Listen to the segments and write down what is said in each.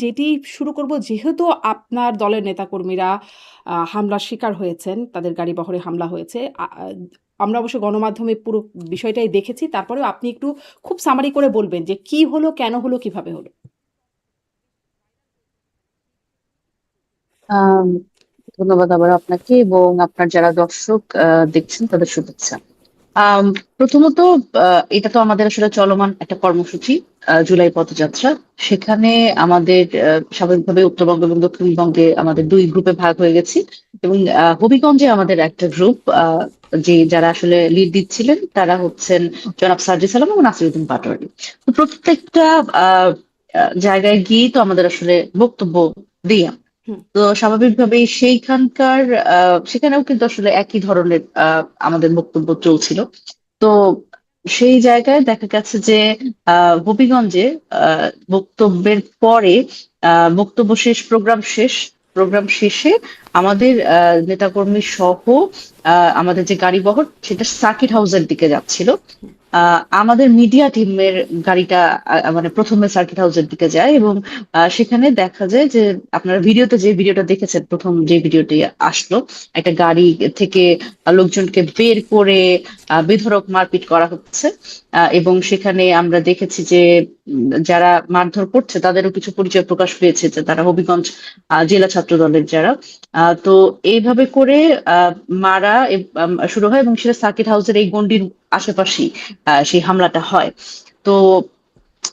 যেটি শুরু করব, যেহেতু আপনার দলের নেতাকর্মীরা হামলার শিকার হয়েছেন, তাদের গাড়িবহরে হামলা হয়েছে। আমরা অবশ্য গণমাধ্যমে পুরো বিষয়টাই দেখেছি। তারপরেও আপনি একটু খুব সামারি করে বলবেন যে কি হলো, কেন হলো, কিভাবে হলো? আম, ধন্যবাদ আবার আপনাকে এবং আপনার যারা দর্শক দেখছেন তাদের শুভেচ্ছা। আম, প্রথমত, এটা তো আমাদের আসলে চলমান একটা কর্মসূচি, জুলাই পথযাত্রা। সেখানে আমাদের স্বাভাবিকভাবে উত্তরবঙ্গ এবং দক্ষিণবঙ্গে আমাদের দুই গ্রুপে ভাগ হয়ে গেছি। এবং হবিগঞ্জে আমাদের একটা গ্রুপ, যে যারা আসলে লিড দিচ্ছিলেন তারা হচ্ছেন জনাব সার্জিস আলম এবং নাসিরুদ্দিন পাটোয়ারি। তো প্রত্যেকটা আহ জায়গায় গিয়ে তো আমাদের আসলে বক্তব্য দিই। হুম। তো স্বাভাবিকভাবেই সেইখানকার সেখানেও কিন্তু আসলে একই ধরনের আমাদের বক্তব্য চলছিল। তো সেই জায়গায় দেখা গেছে যে হবিগঞ্জে বক্তব্যের পরে, বক্তব্য শেষ, প্রোগ্রাম শেষে আমাদের নেতাকর্মী সহ আমাদের যে গাড়িবহর সেটা সার্কিট হাউসের দিকে যাচ্ছিল। আমাদের মিডিয়া টিমের গাড়িটা মানে প্রথমে সার্কিট হাউসের দিকে যায় এবং সেখানে দেখা যায় যে আপনারা ভিডিওতে যে ভিডিওটা দেখেছেন, প্রথম যে ভিডিওটি আসলো, একটা গাড়ি থেকে লোকজনকে বের করে বেধড়ক মারপিট করা হচ্ছে। এবং সেখানে আমরা দেখেছি যে যারা মারধর করছে তাদেরও কিছু পরিচয় প্রকাশ পেয়েছে যে তারা হবিগঞ্জ জেলা ছাত্র দলের যারা। তো এইভাবে করে আহ, মারা শুরু হয় এবং সেটা সার্কিট হাউসের এই গণ্ডির আশেপাশেই সেই হামলাটা হয়। তো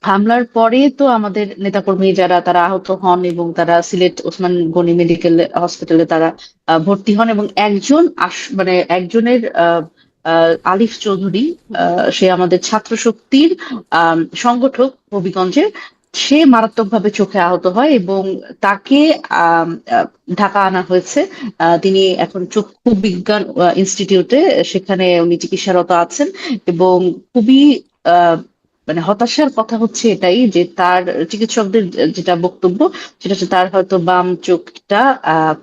হামলার পরে তো আমাদের নেতাকর্মী যারা তারা আহত হন এবং তারা সিলেট ওসমান গনি মেডিকেল হসপিটালে তারা ভর্তি হন এবং মানে একজনের আলিফ চৌধুরী, সে আমাদের ছাত্র শক্তির সংগঠক হবিগঞ্জের। সে মারাত্মকভাবে চোখে আহত হয় এবং তাকে আম, আহ, ঢাকা আনা হয়েছে। তিনি এখন চক্ষু বিজ্ঞান ইনস্টিটিউটে, সেখানে উনি চিকিৎসারত আছেন। এবং খুবই মানে হতাশার কথা হচ্ছে এটাই যে তার চিকিৎসকদের যেটা বক্তব্য সেটা হচ্ছে তার হয়তো বাম চোখটা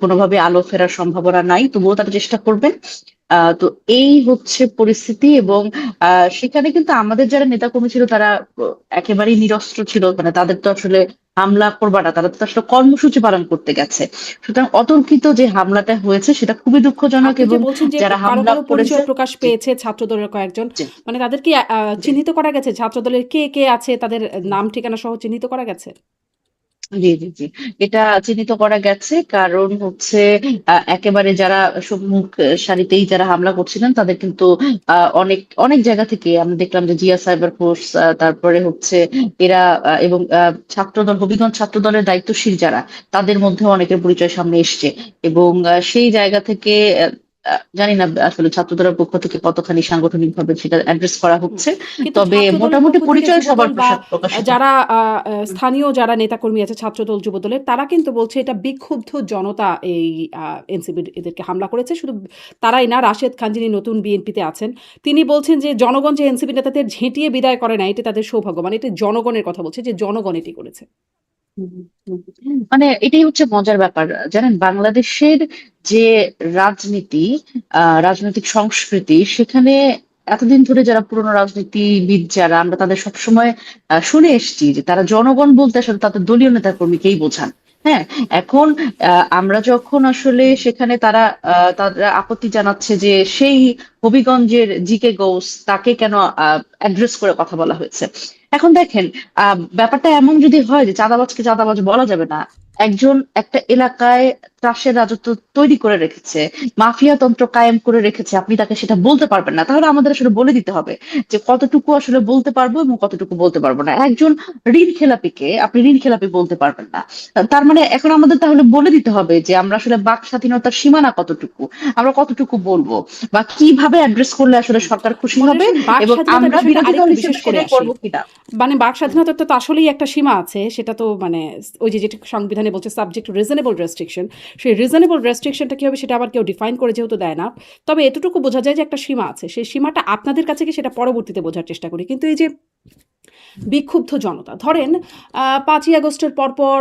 কোনোভাবে আলো ফেরার সম্ভাবনা নাই, তবুও তারা চেষ্টা করবেন। তো এই হচ্ছে পরিস্থিতি। এবং সেখানে কিন্তু আমাদের যারা নেতাকর্মী ছিল তারা একেবারেই নিরস্ত্র ছিল, মানে তাদের তো আসলে হামলা করবা না, তারা তো আসলে কর্মসূচি পালন করতে গেছে। সুতরাং অতর্কিত যে হামলাটা হয়েছে সেটা খুবই দুঃখজনক। আপনি যে এবং বলছেন যে যারা কারো, হামলা কারো করেছে, পরিচয় প্রকাশ জি, পেয়েছে ছাত্রদলের কয়েকজন। জি, মানে তাদের কি জি, চিহ্নিত করা গেছে? ছাত্রদলের কে, কে আছে তাদের নাম ঠিকানা সহ চিহ্নিত করা গেছে? জি, জি, জি, এটা চিহ্নিত করা গেছে। কারণ হচ্ছে একেবারে যারা সম্মুখ সারিতেই যারা হামলা করছিলেন তাদের কিন্তু অনেক অনেক জায়গা থেকে আমরা দেখলাম যে জিয়া সাইবার ফোর্স, তারপরে হচ্ছে এরা এবং ছাত্রদল, হবিগঞ্জ ছাত্রদলের দায়িত্বশীল যারা, তাদের মধ্যে অনেকের পরিচয় সামনে এসছে। এবং সেই জায়গা থেকে জানি না আসলে ছাত্রদলের পক্ষ থেকে কতখানি সাংগঠনিক ভাবে সেটা অ্যাড্রেস করা হুম। হচ্ছে। কিন্তু তবে ছাত্রদলের মোটামুটি পক্ষ থেকে পরিচয় সবার যুবদল বা প্রকাশিত। যারা স্থানীয় যারা নেতাকর্মী আছে ছাত্রদল, যুবদলের, তারা কিন্তু বলছে এটা বিক্ষুব্ধ জনতা এই এনসিপির এদেরকে হামলা করেছে। শুধু তারাই না, রাশেদ খান যিনি নতুন বিএনপিতে আছেন, তিনি বলছেন যে জনগণ যে এনসিপি নেতাদের ঝেঁটিয়ে বিদায় করে না, এটা তাদের সৌভাগ্য। মানে এটা জনগণের কথা বলছে, যে জনগণ এটি করেছে। হুম, মানে এটাই হচ্ছে মজার ব্যাপার, জানেন, বাংলাদেশের যে রাজনীতি, রাজনৈতিক সংস্কৃতি, সেখানে এতদিন ধরে যারা পুরনো রাজনীতিবিদ যারা, আমরা তাদের সবসময় শুনে এসেছি যে তারা জনগণ বলতে আসলে তাদের দলীয় নেতা কর্মীকেই বোঝান। হ্যাঁ, এখন আমরা যখন আসলে সেখানে তারা আপত্তি জানাচ্ছে যে সেই হবিগঞ্জের জিকে গৌস তাকে কেন অ্যাড্রেস করে কথা বলা হয়েছে। এখন দেখেন, ব্যাপারটা এমন যদি হয় যে চাঁদাবাজকে চাঁদাবাজ বলা যাবে না, একজন একটা এলাকায় ত্রাসের রাজত্ব তৈরি করে রেখেছে, মাফিয়া তন্ত্র কায়েম করে রেখেছে, আপনি তাকে সেটা বলতে পারবেন না, তাহলে আমাদের আসলে বলে দিতে হবে যে কতটুকু আসলে বলতে পারবো এবং কতটুকু বলতে পারবো না। একজন ঋণ খেলাপিকে আপনি ঋণ খেলাপি বলতে পারবেন না। তার মানে এখন আমাদের তাহলে বলে দিতে হবে যে আমরা আসলে বাক স্বাধীনতার সীমানা কতটুকু, আমরা কতটুকু বলবো, বা কিভাবে অ্যাড্রেস করলে আসলে হুম। সরকার খুশি হবে, মনির বাক এবং স্বাধীনতার আমরা বিষয়টা বিরোধী দল আরেকটু বিশেষ হিসেবে করে সেটাই আসি। করবো কিনা। মানে বাক স্বাধীনতার তো আসলেই একটা সীমা আছে। সেটা তো মানে ওই যে যেটা সংবিধানে বলছে সাবজেক্ট টু রিজনেবল রেস্ট্রিকশন। সেই রিজনেবল রেস্ট্রিকশনটা কি হবে সেটা আবার কেউ ডিফাইন করে যেহেতু দেয় না। তবে এতটুকু বোঝা যায় যে একটা সীমা আছে। সেই সীমাটা আপনাদের কাছে কি সেটা পরবর্তীতে বোঝার চেষ্টা করি। কিন্তু এই যে বিক্ষুব্ধ জনতা। ধরেন ৫ই আগস্টের পরপর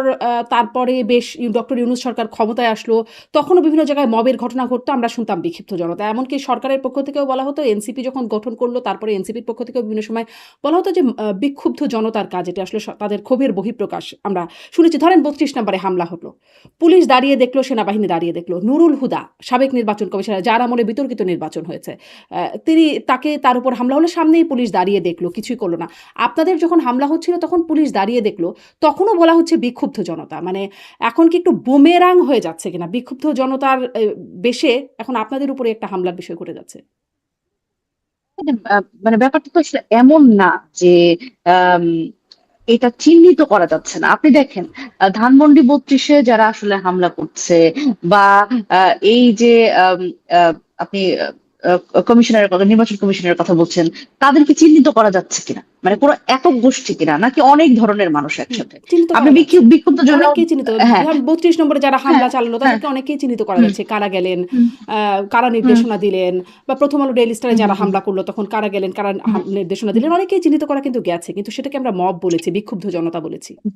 তারপরে বেশ ডক্টর ইউনূস সরকার ক্ষমতায় আসলো। তখনও বিভিন্ন জায়গায় মবের ঘটনা ঘটতো, আমরা শুনতাম বিক্ষিপ্ত জনতা। এমনকি সরকারের পক্ষ থেকেও বলা হতো, এনসিপি যখন গঠন করলো তারপরে এনসিপির পক্ষ থেকেও বিভিন্ন সময় বলা হতো যে বিক্ষুব্ধ জনতার কাজ, এটা আসলে তাদের ক্ষোভের বহিঃপ্রকাশ আমরা শুনেছি। ধরেন ৩২ নম্বরে হামলা হলো, পুলিশ দাঁড়িয়ে দেখলো, সেনাবাহিনী দাঁড়িয়ে দেখলো। নুরুল হুদা, সাবেক নির্বাচন কমিশনার, যার আমলে বিতর্কিত নির্বাচন হয়েছে, তার উপর হামলা হলো, সামনেই পুলিশ দাঁড়িয়ে দেখলো, কিছুই করলো না। আপনাদের যখন হামলা হচ্ছিল তখন পুলিশ দাঁড়িয়ে দেখলো, তখনও বলা হচ্ছে বিক্ষুব্ধ জনতা। মানে এখন কি একটু বুমেরাং হয়ে যাচ্ছে কিনা বিক্ষুব্ধ জনতার বেশে এখন আপনাদের উপরে একটা হামলার বিষয় ঘটে যাচ্ছে? মানে ব্যাপারটা তো আসলে এমন না যে আম, এটা চিহ্নিত করা যাচ্ছে না। আপনি দেখেন ধানমন্ডি ৩২-এ যারা আসলে হামলা করছে, বা এই যে আম, আপনি কমিশনারের কথা, নির্বাচন কমিশনারের কথা বলছেন, তাদেরকে চিহ্নিত করা যাচ্ছে কিনা, মানে কোনো একক গোষ্ঠী কিনা, নাকি অনেক ধরনের মানুষ একসাথে? চিহ্নিত আপনি করা যাচ্ছে, বিক্ষুব্ধ জন। অনেককেই চিহ্নিত। হ্যাঁ, ধরেন ৩২ নম্বরে যারা হ্যাঁ, হামলা চালালো হ্যাঁ। তাদেরকে অনেকেই চিহ্নিত করা হুম, যাচ্ছে, কারা গেলেন, হুম, কারা হুম, নির্দেশনা দিলেন, বা প্রথম আলো ডেইলি স্টারে হুম, যারা হুম, হামলা করলো তখন কারা গেলেন, কারা হুম, নির্দেশনা হুম, দিলেন, অনেকেই চিহ্নিত করা কিন্তু গেছে, কিন্তু সেটাকে আমরা মব বলেছি, বিক্ষুব্ধ জনতা বলেছি। হুম।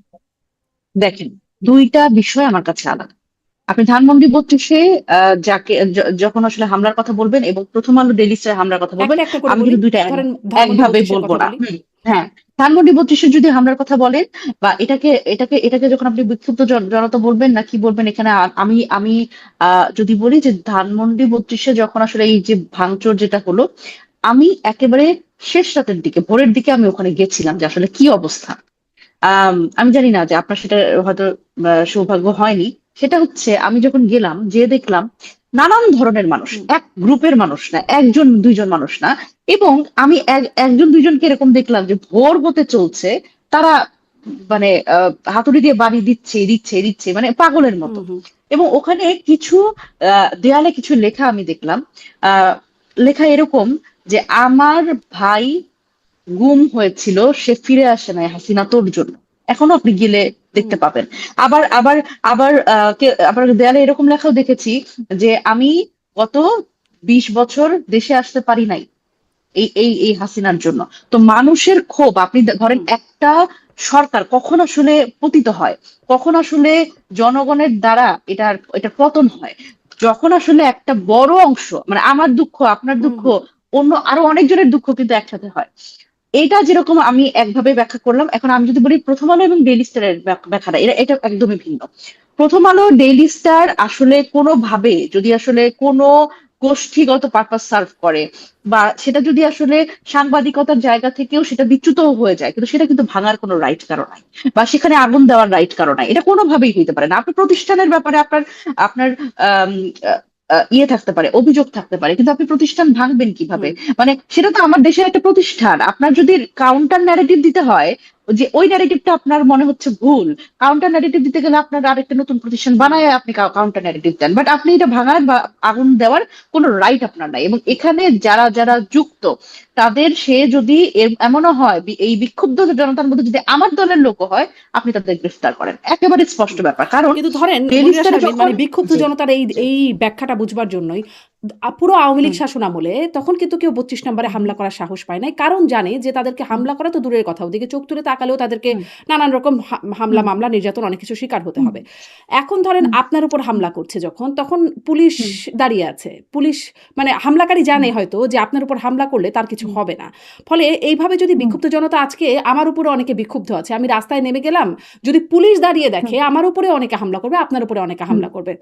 দেখেন, দুইটা বিষয় আমার কাছে আলাদা। আপনি ধানমন্ডি ৩২-এ যাকে যখন আসলে হামলার কথা বলবেন, এবং প্রথম আলো ডেইলি স্টার হামলার কথা বলবেন, একটা একটা করে আমি বলি। কিন্তু দুইটা ধরেন ধানমন্ডি একভাবে ৩২-এর বলবো কথা না। বলি। হ্যাঁ, ধানমন্ডি ৩২-এ যদি হামলার কথা বলেন, বা এটাকে যখন আপনি বিক্ষুব্ধ জনতা বলবেন না কি বলবেন, এখানে আমি আমি যদি বলি যে ধানমন্ডি ৩২-এ যখন আসলে এই যে ভাঙচুর যেটা হলো, আমি একেবারে শেষ রাতের দিকে, ভোরের দিকে আমি ওখানে গেছিলাম যে আসলে কি অবস্থা। আমি জানি না যে আপনার সেটা হয়তো সৌভাগ্য হয়নি। সেটা হচ্ছে, আমি যখন গেলাম, যে দেখলাম নানান ধরনের মানুষ, হুম, এক গ্রুপের মানুষ না, একজন দুইজন মানুষ না। এবং আমি একজন দুইজনকে এরকম দেখলাম যে ভোর হতে চলছে, তারা মানে হাতুড়ি দিয়ে বাড়ি দিচ্ছে দিচ্ছে দিচ্ছে, মানে পাগলের হুম, মতো। হুম, এবং ওখানে কিছু দেয়ালে কিছু লেখা আমি দেখলাম। আহ লেখা এরকম যে, আমার ভাই গুম হয়েছিল, সে ফিরে আসে নাই, হাসিনা তোর জন্য। এখনো আপনি গেলে দেখতে হুম, পাবেন। আবার আবার আবার আবার দেয়ালে এরকম লেখাও দেখেছি যে, আমি গত ২০ বছর দেশে আসতে পারি নাই এই হাসিনার জন্য। তো মানুষের ক্ষোভ, আপনি ধরেন হুম, একটা সরকার কখন আসলে পতিত হয়, কখন আসলে জনগণের দ্বারা এটা পতন হয়, যখন আসলে একটা বড় অংশ, মানে আমার দুঃখ, আপনার হুম, দুঃখ, হুম, অন্য আরো অনেকজনের দুঃখ কিন্তু একসাথে হয়। এটা যেরকম আমি একভাবে ব্যাখ্যা করলাম, এখন আমি যদি বলি প্রথম আলো এবং ডেইলি স্টারের ব্যাখ্যাটা, এটা একদমই ভিন্ন। প্রথম আলো ডেইলি স্টার আসলে কোনোভাবে যদি আসলে কোনো গোষ্ঠীগত পারপাস সার্ভ করে, বা সেটা যদি আসলে সাংবাদিকতার জায়গা থেকেও সেটা বিচ্যুত হয়ে যায়, কিন্তু সেটা কিন্তু ভাঙার কোনো রাইট কারো নাই, বা সেখানে আগুন দেওয়ার রাইট কারো নাই। এটা কোনোভাবেই হইতে পারে না। আপনার প্রতিষ্ঠানের ব্যাপারে আপনার আপনার আম, আহ, ইয়ে থাকতে পারে, অভিযোগ থাকতে পারে, কিন্তু আপনি প্রতিষ্ঠান ভাঙবেন কিভাবে? হুম, মানে সেটা তো আমার দেশের একটা প্রতিষ্ঠান। আপনার যদি কাউন্টার ন্যারেটিভ দিতে হয়, যে ওই ন্যারেটিভটা আপনার মনে হচ্ছে ভুল, কাউন্টার ন্যারেটিভ দিতে গেলে আপনার আরেকটা নতুন প্রতিষ্ঠান হুম, বানায় আপনি কাউন্টার ন্যারেটিভ দেন, বাট আপনি এটা ভাঙার বা আগুন দেওয়ার কোনো রাইট আপনার নাই। এবং এখানে যারা যারা যুক্ত, তাদের সে যদি এমনও হয়, এই বিক্ষুব্ধ জনতার মধ্যে যদি আমার দলের লোক হয়, আপনি তাদের গ্রেফতার করেন, একেবারে স্পষ্ট হুম। ব্যাপার। কারণ কিন্তু ধরেন ডেইলি মনিরা স্টারে শারমিন, যখন, মানে বিক্ষুব্ধ জি, জনতার এই জি, এই ব্যাখ্যাটা বুঝবার জন্যই পুরো আওয়ামী লীগ হুম, শাসন আমলে তখন কিন্তু কেউ ৩২ নম্বরে হুম, হামলা করার সাহস পায় নাই, কারণ জানে যে তাদেরকে হুম, হামলা করা তো দূরের কথা, ওদিকে চোখ তুলে তাকালেও তাদেরকে হুম, নানান রকম হামলা হুম, মামলা নির্যাতন অনেক কিছু শিকার হতে হুম, হবে। এখন ধরেন হুম, আপনার উপর হামলা করছে যখন, তখন পুলিশ হুম, দাঁড়িয়ে আছে, পুলিশ মানে হামলাকারী জানে হুম, হয়তো যে আপনার উপর হামলা করলে তার কিছু হুম, হবে না। ফলে এইভাবে যদি হুম, বিক্ষুব্ধ জনতা, আজকে আমার উপরে অনেকে বিক্ষুব্ধ আছে, আমি রাস্তায় নেমে গেলাম, যদি পুলিশ দাঁড়িয়ে হুম, দেখে আমার উপরে অনেকে হামলা করবে, আপনার উপরে অনেকে হুম, হামলা করবে।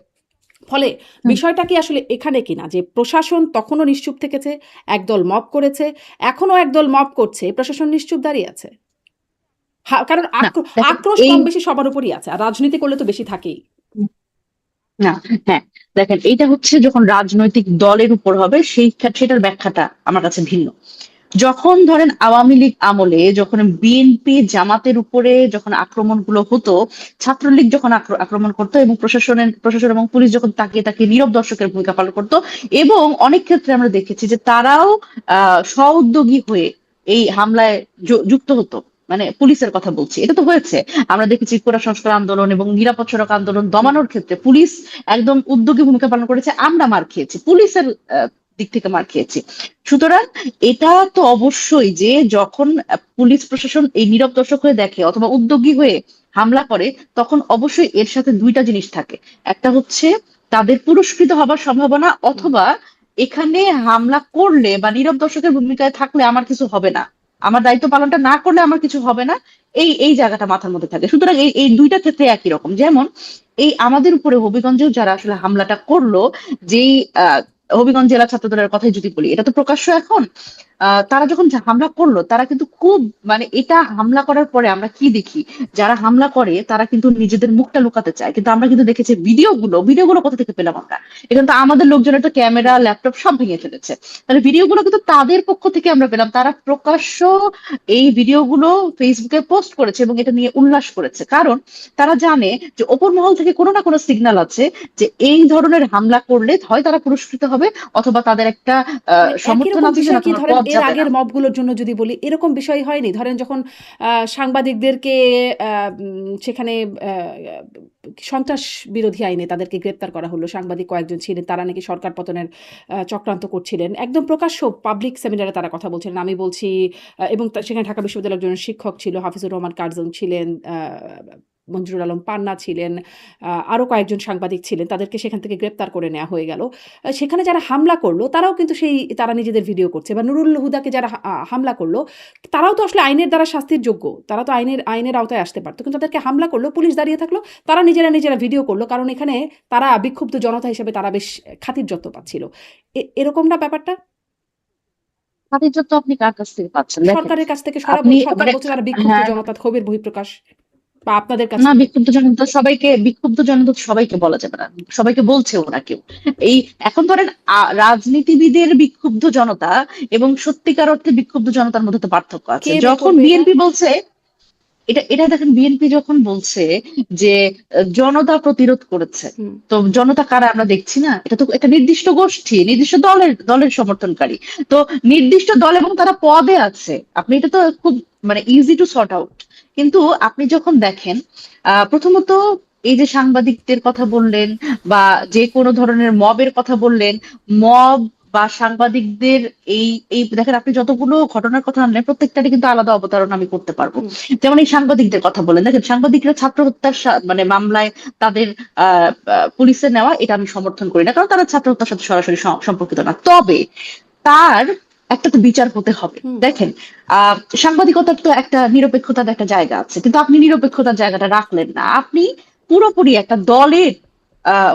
ফলে হুম। বিষয়টা কি আসলে এখানে কিনা যে প্রশাসন তখনও নিশ্চুপ থেকেছে, একদল মব করেছে, এখনো একদল মব করছে, প্রশাসন নিশ্চুপ দাঁড়িয়ে আছে। কারণ না, দেখেন আক্রোশ এই, কম বেশি সবার উপরই আছে, আর রাজনীতি করলে তো বেশি থাকেই। না, হ্যাঁ, দেখেন এইটা হচ্ছে যখন রাজনৈতিক দলের উপর হবে, সেটার ব্যাখ্যাটা আমার কাছে ভিন্ন। যখন ধরেন আওয়ামী লীগ আমলে, যখন বিএনপি জামাতের উপরে যখন আক্রমণগুলো হতো, ছাত্রলীগ যখন আক্রমণ করতো, এবং প্রশাসন এবং পুলিশ যখন তাকিয়ে তাকিয়ে নীরব দর্শকের ভূমিকা পালন করতো, এবং অনেক ক্ষেত্রে আমরা দেখেছি যে তারাও স্ব-উদ্যোগী হয়ে এই হামলায় যুক্ত হতো। মানে পুলিশের কথা বলছি, এটা তো হয়েছে। আমরা দেখেছি কোটা সংস্কার আন্দোলন এবং নিরাপদ সড়ক আন্দোলন হুম, দমানোর ক্ষেত্রে পুলিশ একদম উদ্যোগী ভূমিকা পালন করেছে, আমরা মার খেয়েছি পুলিশের দিক থেকে মার খেয়েছি। সুতরাং এটা তো অবশ্যই যে যখন পুলিশ প্রশাসন এই নীরব দর্শক হয়ে দেখে অথবা উদ্যোগী হয়ে হামলা করে, তখন অবশ্যই এর সাথে দুইটা জিনিস থাকে। একটা হচ্ছে তাদের পুরস্কৃত হবার সম্ভাবনা, হুম। অথবা এখানে হামলা করলে বা নীরব দর্শকের ভূমিকায় থাকলে আমার কিছু হবে না, আমার দায়িত্ব পালনটা না করলে আমার কিছু হবে না, এই এই জায়গাটা মাথার মধ্যে থাকে। সুতরাং এই এই দুইটা ক্ষেত্রে একই রকম। যেমন এই আমাদের উপরে হবিগঞ্জেও যারা আসলে হামলাটা করলো, যেই হবিগঞ্জ জেলা ছাত্র দলের কথাই যদি বলি, এটা তো প্রকাশ্য এখন। তারা যখন হামলা করলো, তারা কিন্তু খুব, মানে এটা হামলা করার পরে আমরা কি দেখি, যারা হামলা করে তারা কিন্তু নিজেদের মুখটা লুকাতে চায়, কিন্তু আমরা কিন্তু দেখেছি ভিডিওগুলো কোথা থেকে পেলাম আমরা, এখানে তো আমাদের লোকজনের তো ক্যামেরা ল্যাপটপ সব ভেঙে ফেলেছে, তাহলে ভিডিওগুলো কিন্তু তাদের পক্ষ থেকে আমরা পেলাম, তারা প্রকাশ্য এই ভিডিওগুলো ফেসবুকে পোস্ট করেছে এবং এটা নিয়ে উল্লাস করেছে, কারণ তারা জানে যে ওপর মহল থেকে কোনো না কোনো সিগন্যাল আছে যে এই ধরনের হামলা করলে হয় তারা পুরস্কৃত হবে, অথবা তাদের একটা মানে একই সমর্থন রকম আছে যে বিষয় না কি তোমার ধরেন পথ এর যাবে না। আগের মবগুলোর জন্য যদি বলি, এরকম বিষয় হয়নি? ধরেন যখন সাংবাদিকদেরকে সেখানে আ সন্ত্রাস বিরোধী আইনে তাদেরকে গ্রেপ্তার করা হলো। সাংবাদিক কয়েকজন ছিলেন। তারা নাকি সরকার পতনের চক্রান্ত করছিলেন। একদম প্রকাশ্য পাবলিক সেমিনারে তারা কথা বলছিলেন। আমি বলছি এবং সেখানে ঢাকা বিশ্ববিদ্যালয়ের একজন শিক্ষক ছিল, হাফিজুর রহমান কার্জন ছিলেন, মঞ্জুরুল আলম পান্না ছিলেন, আরো কয়েকজন সাংবাদিক ছিলেন। তাদেরকে সেখান থেকে গ্রেপ্তার করে নেয়া হয়ে গেল। সেখানে যারা হামলা করলো তারাও কিন্তু তারা নিজেদের ভিডিও করছে, বা নুরুল হুদাকে যারা হামলা করলো তারাও তো আসলে আইনের দ্বারা শাস্তির যোগ্য। তারা তো আইনের আওতায় আসতে পারত। কিন্তু তাদেরকে হামলা করলো, পুলিশ দাঁড়িয়ে থাকলো। তারা নিজেরা ভিডিও করলো। কারণ এখানে তারা বিক্ষুব্ধ জনতা হিসেবে তারা বেশ খাতিরযত্ন পাচ্ছিল। এরকম না ব্যাপারটা? খাতির তো আপনি কার কাছ থেকে পাচ্ছেন দেখেন। সরকারের কাছ থেকে আপনি সরকার মানে, বলছে তারা বিক্ষুব্ধ হ্যাঁ, জনতা, ক্ষোভের বহিঃপ্রকাশ, বা আপনাদের কাছ না, থেকে? বিক্ষুব্ধ জনতা তো সবাইকে বলা যাবে না, সবাইকে বলছেও না কেউ। এই এখন ধরেন রাজনীতিবিদের বিক্ষুব্ধ জনতা এবং সত্যিকার অর্থে বিক্ষুব্ধ জনতার মধ্যে তো পার্থক্য আছে। কে বের যখন করবে এটা? বিএনপি বলছে, এটা এটা দেখেন, বিএনপি যখন বলছে যে জনতা প্রতিরোধ করেছে, হুম। তো জনতা কারা আমরা দেখছি না? এটা তো একটা নির্দিষ্ট গোষ্ঠী, নির্দিষ্ট দলের সমর্থনকারী। তো নির্দিষ্ট দল এবং তারা পদে আছে, আপনি এটা তো খুব, মানে ইজি টু সর্ট আউট। কিন্তু আপনি যখন দেখেন, প্রথমত এই যে সাংবাদিকদের কথা বললেন বা যে কোনো ধরনের মবের কথা বললেন, মব বা সাংবাদিকদের, এই এই দেখেন, আপনি যতগুলো ঘটনার কথা আনলেন প্রত্যেকটারই কিন্তু আলাদা অবতারণা আমি করতে পারবো। হুম। যেমন এই সাংবাদিকদের কথা বলেন, দেখেন সাংবাদিকরা ছাত্র হত্যার মানে মামলায় তাদের পুলিশে নেওয়া, এটা আমি সমর্থন করি না, কারণ তারা ছাত্র হত্যার সাথে সরাসরি সম্পর্কিত না। তবে তার একটা তো বিচার হতে হবে। হুম। দেখেন, সাংবাদিকতার তো একটা নিরপেক্ষতার একটা জায়গা আছে, কিন্তু আপনি নিরপেক্ষতার জায়গাটা রাখলেন না, আপনি পুরোপুরি একটা দলের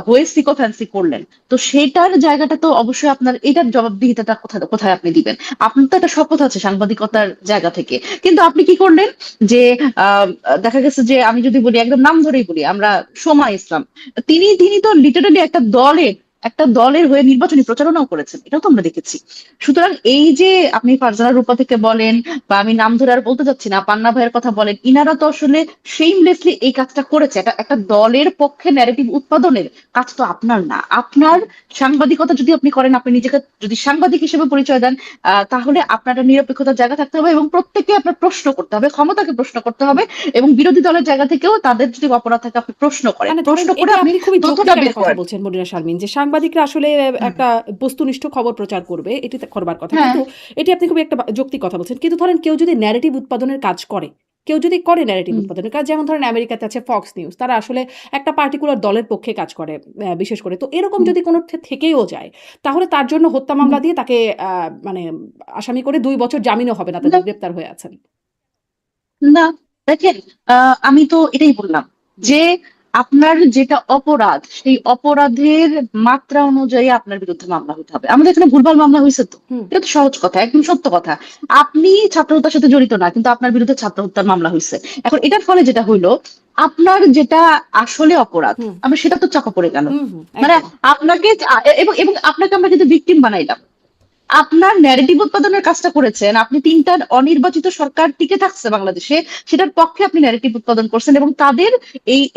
হয়ে সিকোফ্যান্সি করলেন। তো সেটার জায়গাটা তো অবশ্যই আপনার, এটার জবাবদিহিতাটা কোথায় কোথায় আপনি দিবেন? আপনার তো একটা শপথ আছে সাংবাদিকতার জায়গা থেকে, কিন্তু আপনি কি করলেন যে আহ দেখা গেছে যে, আমি যদি বলি একদম নাম ধরেই বলি, আমরা সোমা ইসলাম, তিনি তিনি তো লিটারালি একটা দলের হয়ে নির্বাচনী প্রচারণাও করেছেন, এটাও তো আমরা দেখেছি। সুতরাং এই যে আপনি ফারজানা রূপা থেকে বলেন, বা আমি নাম ধরে আর বলতে চাচ্ছি না, পান্না ভাইয়ের কথা বলেন, ইনারা তো আসলে সেইমলেসলি এই কাজটা করেছে। এটা একটা দলের পক্ষে ন্যারেটিভ উৎপাদনের কাজ তো আপনার না। আপনার সাংবাদিকতা যদি আপনি করেন, আপনি নিজেকে যদি সাংবাদিক হিসেবে পরিচয় দেন, তাহলে আপনার একটা নিরপেক্ষতার জায়গা থাকতে হবে এবং প্রত্যেককে আপনার প্রশ্ন করতে হবে, ক্ষমতাকে প্রশ্ন করতে হবে, এবং বিরোধী দলের জায়গা থেকেও তাদের যদি অপরাধ থাকে আপনি প্রশ্ন করেন, মানে ধরেন প্রশ্ন করে এটা আপনি আপনি খুবই তথ্যটা যৌক্তিক বের একটা কথা করেন। বলছেন মনিরা শারমিন, যে সাংবাদিকরা আসলে হুম। একটা বস্তুনিষ্ঠ খবর প্রচার করবে, এটি তো করবার কথা। হ্যাঁ। কিন্তু এটি আপনি খুবই একটা যৌক্তিক কথা বলছেন। কিন্তু ধরেন কেউ যদি ন্যারেটিভ উৎপাদনের কাজ করে, কেউ যদি করে ন্যারেটিভ হুম। উৎপাদনের কাজ, যেমন ধরেন আমেরিকাতে আছে ফক্স নিউজ, তারা আসলে একটা পার্টিকুলার দলের পক্ষে কাজ করে বিশেষ করে। তো এরকম হুম। যদি কোনো থেকেও যায়, তাহলে তার জন্য হত্যা হুম। মামলা দিয়ে তাকে মানে আসামি করে ২ বছর জামিনও হবে না, না, তাদের গ্রেপ্তার হয়ে আছেন। না, দেখেন, আমি তো এটাই বললাম হুম। যে আপনার যেটা অপরাধ, সেই অপরাধের মাত্রা অনুযায়ী আপনার বিরুদ্ধে মামলা হতে হবে। আমাদের এখানে ভুলভাল মামলা হয়েছে তো, হুম। এটা তো সহজ কথা, একদম সত্য কথা। আপনি ছাত্র হত্যার সাথে জড়িত না, কিন্তু আপনার বিরুদ্ধে ছাত্র হত্যার মামলা হয়েছে। এখন এটার ফলে যেটা হইলো, আপনার যেটা আসলে অপরাধ, হুম। আমরা সেটা তো চাপা পড়ে গেল। হুম। হুম। মানে একদম। আপনাকে, এবং এবং আপনাকে আমরা কিন্তু ভিকটিম বানাইলাম। আপনার ন্যারেটিভ উৎপাদনের কাজটা করেছেন, আপনি তিনটা অনির্বাচিত সরকার টিকে থাকছে বাংলাদেশে, সেটার পক্ষে আপনি ন্যারেটিভ উৎপাদন করছেন এবং তাদের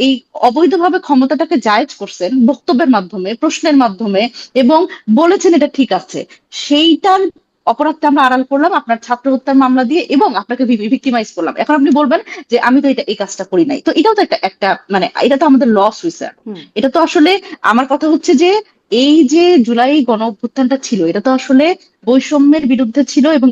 এই অবৈধভাবে ক্ষমতাটাকে জায়েজ করছেন বক্তব্যের মাধ্যমে, প্রশ্নের মাধ্যমে, এবং বলেছেন এটা ঠিক আছে। সেইটার অপরাধটা আমরা আড়াল করলাম আপনার ছাত্র হত্যার মামলা দিয়ে এবং আপনাকে ভিক্টিমাইজ করলাম। এখন আপনি বলবেন যে আমি তো এই কাজটা করি নাই, তো এটাও তো একটা একটা মানে এটা তো আমাদের লস হয়েছে। হুম। এটা তো আসলে, আমার কথা হচ্ছে যে এই যে জুলাই গণ অভ্যুত্থানটা ছিল, এটা তো আসলে বৈষম্যের বিরুদ্ধে ছিল এবং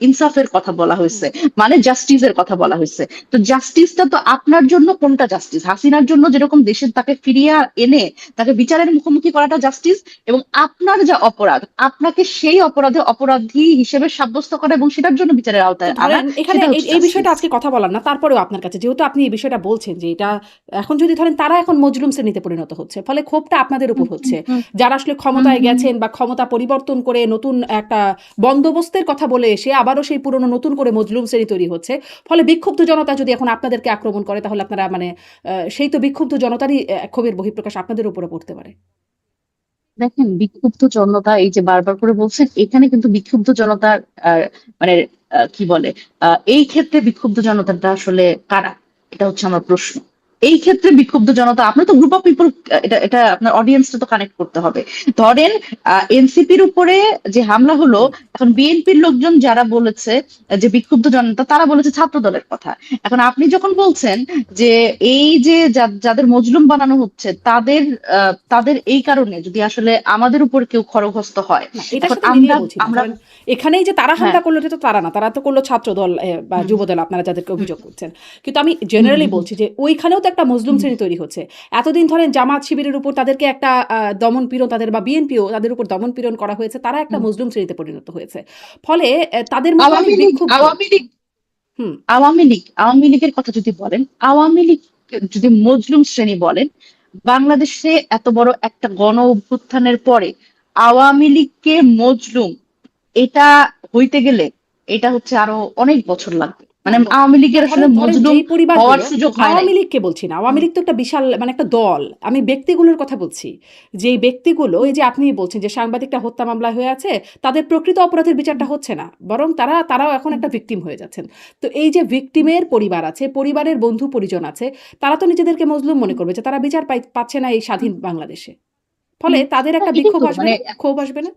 ইনসাফের কথা বলা হুম। হয়েছে, মানে জাস্টিসের কথা বলা হয়েছে। তো জাস্টিসটা তো আপনার জন্য কোনটা জাস্টিস? হাসিনার জন্য যেরকম দেশের তাকে ফিরিয়ে এনে তাকে বিচারের মুখোমুখি করাটা জাস্টিস, এবং আপনার যা অপরাধ, আপনাকে সেই অপরাধে অপরাধী হিসেবে সাব্যস্ত করা এবং সেটার জন্য বিচারের তো আওতায় আনা, ধরেন এখানে সেটা এই হচ্ছে এই বিষয়টা জাস্টিস। আজকে কথা বলার না, তারপরেও আপনার কাছে যেহেতু আপনি এই বিষয়টা বলছেন যে এটা এখন যদি ধরেন তারা এখন মজলুম শ্রেণীতে পরিণত হচ্ছে, ফলে ক্ষোভটা আপনাদের উপর হুম হুম হচ্ছে, হুম যারা আসলে হুম ক্ষমতায় হুম। গেছেন বা ক্ষমতা পরিবর্তন করে নতুন একটা বন্দোবস্তের কথা বলে এসে আবারও সেই পুরনো নতুন করে মজলুম শ্রেণী তৈরি হচ্ছে। ফলে বিক্ষুব্ধ জনতা যদি এখন আপনাদেরকে আক্রমণ করে তাহলে আপনারা মানে সেই তো বিক্ষুব্ধ জনতারই ক্ষোভের বহিঃপ্রকাশ আপনাদের উপরে পড়তে পারে। দেখেন, বিক্ষুব্ধ জনতা এই যে বারবার করে বলছেন, এখানে কিন্তু বিক্ষুব্ধ জনতার মানে কি বলে, এই ক্ষেত্রে বিক্ষুব্ধ জনতাটা আসলে কারা, এটা হচ্ছে আমার প্রশ্ন। এই ক্ষেত্রে বিক্ষুব্ধ জনতা, আপনার তো গ্রুপ অফ পিপল, এটা এটা আপনার অডিয়েন্সটা তো কানেক্ট করতে হবে। ধরেন এনসিপির উপরে যে হামলা হলো, এখন বিএনপির লোকজন যারা বলেছে যে বিক্ষুব্ধ জনতা, তারা বলেছে ছাত্র দলের কথা। এখন আপনি যখন বলছেন যে এই যে যাদের মজলুম বানানো হচ্ছে, তাদের এই কারণে যদি আসলে আমাদের উপর কেউ খড়গহস্ত হয়, না, এটার এখন সাথে আমরা মিলিয়ে বলছি না। আমরা ধরেন এখানেই যে তারা হ্যাঁ। হামলা করলো এটা তো তারা না। তারা তো করলো ছাত্রদল বা হুম যুবদল আপনারা যাদেরকে হুম অভিযোগ করছেন। কিন্তু আমি হুম জেনারেলি হুম বলছি যে ওইখানেও তো একটা মজলুম হুম শ্রেণী তৈরি হচ্ছে। এতদিন ধরেন জামাত শিবিরের উপর তাদেরকে একটা দমন-পীড়ন তাদের বা বিএনপিও তাদের উপর দমন-পীড়ন করা হয়েছে। তারা একটা হুম। মজলুম শ্রেণীতে পরিণত হয়েছে। ফলে তাদের মতো অনেক আওয়ামী লীগ বিক্ষুব্ধ। আওয়ামী লীগ হুম। আওয়ামী লীগের কথা যদি বলেন, আওয়ামী লীগ যদি মজলুম শ্রেণী বলেন, বাংলাদেশে এত বড় একটা গণ অভ্যুত্থানের পরে আওয়ামী লীগকে মজলুম, এটা হইতে গেলে এটা হচ্ছে আরো অনেক বছর লাগবে। না, মানে আওয়ামী না লীগের আসলে ধরেন ধরেন মজলুম যেই হওয়ার পরিবারগুলো সুযোগ হয় নাই। আওয়ামী লীগকে বলছি না। আওয়ামী হুম লীগ তো একটা বিশাল মানে একটা দল। আমি ব্যক্তিগুলোর কথা বলছি। যেই ব্যক্তিগুলো এই যে আপনি বলছেন যে সাংবাদিকটা হত্যা মামলায় হয়ে আছে, তাদের প্রকৃত অপরাধের বিচারটা হচ্ছে না। বরং তারাও এখন হুম একটা ভিকটিম হয়ে যাচ্ছেন। তো এই যে ভিকটিমের পরিবার আছে, পরিবারের বন্ধু পরিজন আছে, তারা তো নিজেদেরকে মজলুম মনে করবে যে তারা বিচার পাচ্ছে না এই স্বাধীন বাংলাদেশে। ফলে হুম। তাদের একটা এটাই বিক্ষোভ তো আসবে মানে না? ক্ষোভ আসবে না?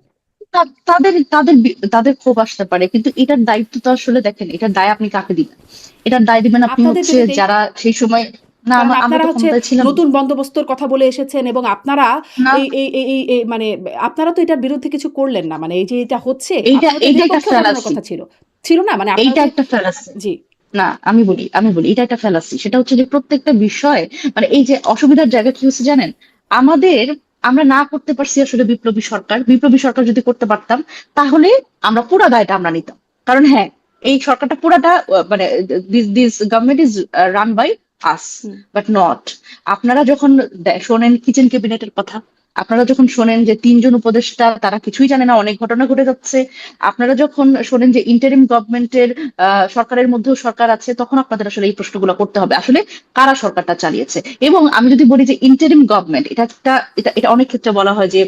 তাদের ক্ষোভ আসতে পারে, কিন্তু এটার দায়িত্ব তো আসলে দেখেন, এটার দায় আপনি কাকে দিবেন? এটার দায় দিবেন আপনি আপনাদের হচ্ছে যদি দেই। যারা সেই সময়, না কারণ আমরা আপনারা তো হচ্ছে ক্ষমতায় ছিলাম না। নতুন বন্দোবস্তর কথা বলে এসেছেন এবং আপনারা না, এই মানে আপনারা তো এটার বিরুদ্ধে কিছু করলেন না। মানে এই যে এটা হচ্ছে, এইটা আপনারা তো এইটা এদের একটা পক্ষেও দাঁড়ানোর ফ্যালাসি, কথা ছিল। ছিল না? মানে আপনারা এইটা তো একটা ফ্যালাসি। জি। না, আমি বলি এটা একটা ফ্যালাসি। সেটা হচ্ছে যে প্রত্যেকটা বিষয়, মানে এই যে অসুবিধার জায়গা কি হচ্ছে জানেন, আমাদের, আমরা না করতে পারছি আসলে বিপ্লবী সরকার যদি করতে পারতাম, তাহলে আমরা পুরা দায়টা আমরা নিতাম। কারণ হ্যাঁ, এই সরকারটা পুরাটা মানে this government is run by us, hmm. But not. আপনারা যখন শোনেন কিচেন ক্যাবিনেটের কথা, আপনারা যখন শোনেন যে 3 জন উপদেষ্টা তারা কিছুই জানে না, অনেক ঘটনা ঘটে যাচ্ছে, আপনারা যখন শোনেন যে ইন্টারিম গভর্নমেন্টের সরকারের মধ্যেও সরকার আছে, তখন আপনাদের আসলে এই প্রশ্নগুলো করতে হবে, আসলে কারা সরকারটা চালিয়েছে। এবং আমি যদি বলি যে ইন্টারিম গভর্নমেন্ট, এটা অনেক ক্ষেত্রে বলা হয় যে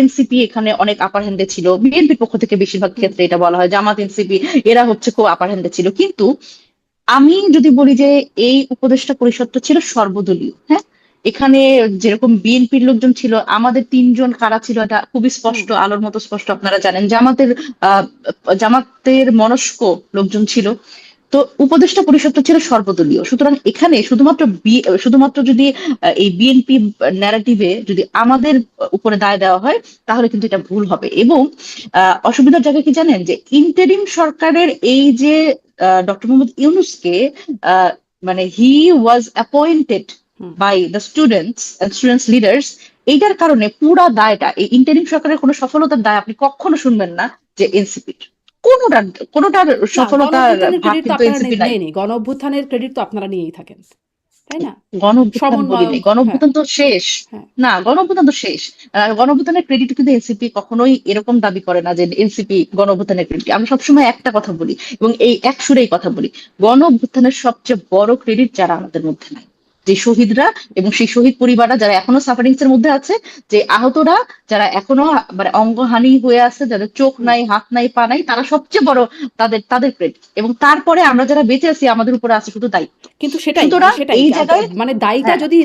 এনসিপি এখানে অনেক আপার হ্যান্ডে ছিল, বিএনপির পক্ষ থেকে বেশিরভাগ হুম। ক্ষেত্রে এটা বলা হয়, জামাত এনসিপি এরা হচ্ছে খুব আপার হ্যান্ডে ছিল। কিন্তু আমি যদি বলি যে এই উপদেষ্টা পরিষদটা ছিল সর্বদলীয়, হ্যাঁ, এখানে যেরকম বিএনপির লোকজন ছিল, আমাদের 3 জন কারা ছিল এটা খুবই হুম। স্পষ্ট, আলোর মতো স্পষ্ট, আপনারা জানেন। আহ জামাতের মনস্ক লোকজন ছিল। তো উপদেষ্টা পরিষদটা ছিল সর্বদলীয়, সুতরাং এখানে শুধুমাত্র যদি এই বিএনপি ন্যারেটিভে যদি আমাদের উপরে দায় দেওয়া হয়, তাহলে কিন্তু এটা ভুল হবে। এবং অসুবিধার জায়গা কি জানেন, যে ইন্টারিম সরকারের এই যে ডক্টর মোহাম্মদ ইউনূসকে, আহ, মানে he was appointed hmm. By the students leaders, এইটার কারণে পুরা দায়টা, এই ইন্টারিম সরকারের কোনো সফলতার দায় আপনি কখনো শুনবেন না যে এনসিপির, কোনোটার কোনোটার না, গণ সফলতার অভ্যুত্থানের ভাগ ক্রেডিট তো কিন্তু আপনারা এনসিপি নাই। নেনই। গণ অভ্যুত্থানের ক্রেডিট তো আপনারা নিয়েই থাকেন। তাই না? গণ অভ্যুত্থান বলি নাই, সমন্বয়ক। গণ হ্যাঁ, অভ্যুত্থান তো শেষ। হ্যাঁ। না, গণ অভ্যুত্থান তো শেষ। গণ অভ্যুত্থানের ক্রেডিট কিন্তু এনসিপি কখনোই এরকম দাবি করে না যে এনসিপি গণ অভ্যুত্থানের ক্রেডিট। আমরা সবসময় একটা কথা বলি এবং এই এক সুরেই কথা বলি, গণ অভ্যুত্থানের সবচেয়ে বড় ক্রেডিট যারা আমাদের মধ্যে নাই, যে শহীদরা এবং সেই শহীদ পরিবাররা যারা এখনো সাফারিংস এর মধ্যে আছে, যে আহতরা যারা এখনো মানে অঙ্গহানি হয়ে আছে, যাদের চোখ হুম। নাই, হাত নাই, পা নাই, তারা সবচেয়ে বড়, তাদের ক্রেডিট। এবং তারপরে আমরা যারা বেঁচে আছি, আমাদের উপরে আছে শুধু দায়িত্ব। কিন্তু সেটাই মানে সুতরাং সেটাই এই জায়গায়, মানে দায়টা হ্যাঁ, যদি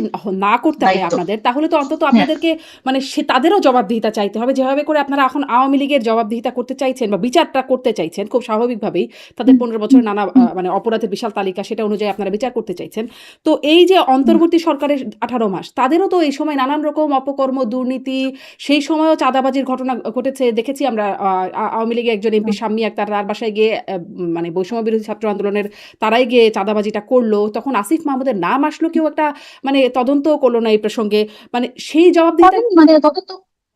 না করতে হয় দায়িত্ব, আপনাদের তাহলে তো অন্তত হ্যাঁ, আপনাদেরকে মানে সে তাদেরও জবাবদিহিতা চাইতে হবে যেভাবে করে আপনারা এখন আওয়ামী লীগের জবাবদিহিতা করতে চাইছেন বা বিচারটা করতে চাইছেন খুব স্বাভাবিকভাবেই তাদের হুম, 15 হুম, বছরের নানা হুম, মানে অপরাধের বিশাল তালিকা সেটা অনুযায়ী আপনারা বিচার করতে চাইছেন। তো এই যে অন্তর্বর্তী সরকারের 18 মাস, তাদেরও তো এই সময় নানান রকম অপকর্ম, দুর্নীতি, সেই সময়ও চাঁদাবাজির ঘটনা ঘটেছে। দেখেছি আমরা আওয়ামী লীগের একজন এমপি শাম্মী আক্তার, তার বাসায় গিয়ে মানে বৈষম্য বিরোধী ছাত্র আন্দোলনের তারাই গিয়ে চাঁদাবাজিটা করলো। তখন আসিফ মাহমুদের নাম আসলো, কেউ একটা মানে তদন্তও করলো না এই প্রসঙ্গে। মানে সেই জবাবদিহিতা। মানে তদন্ত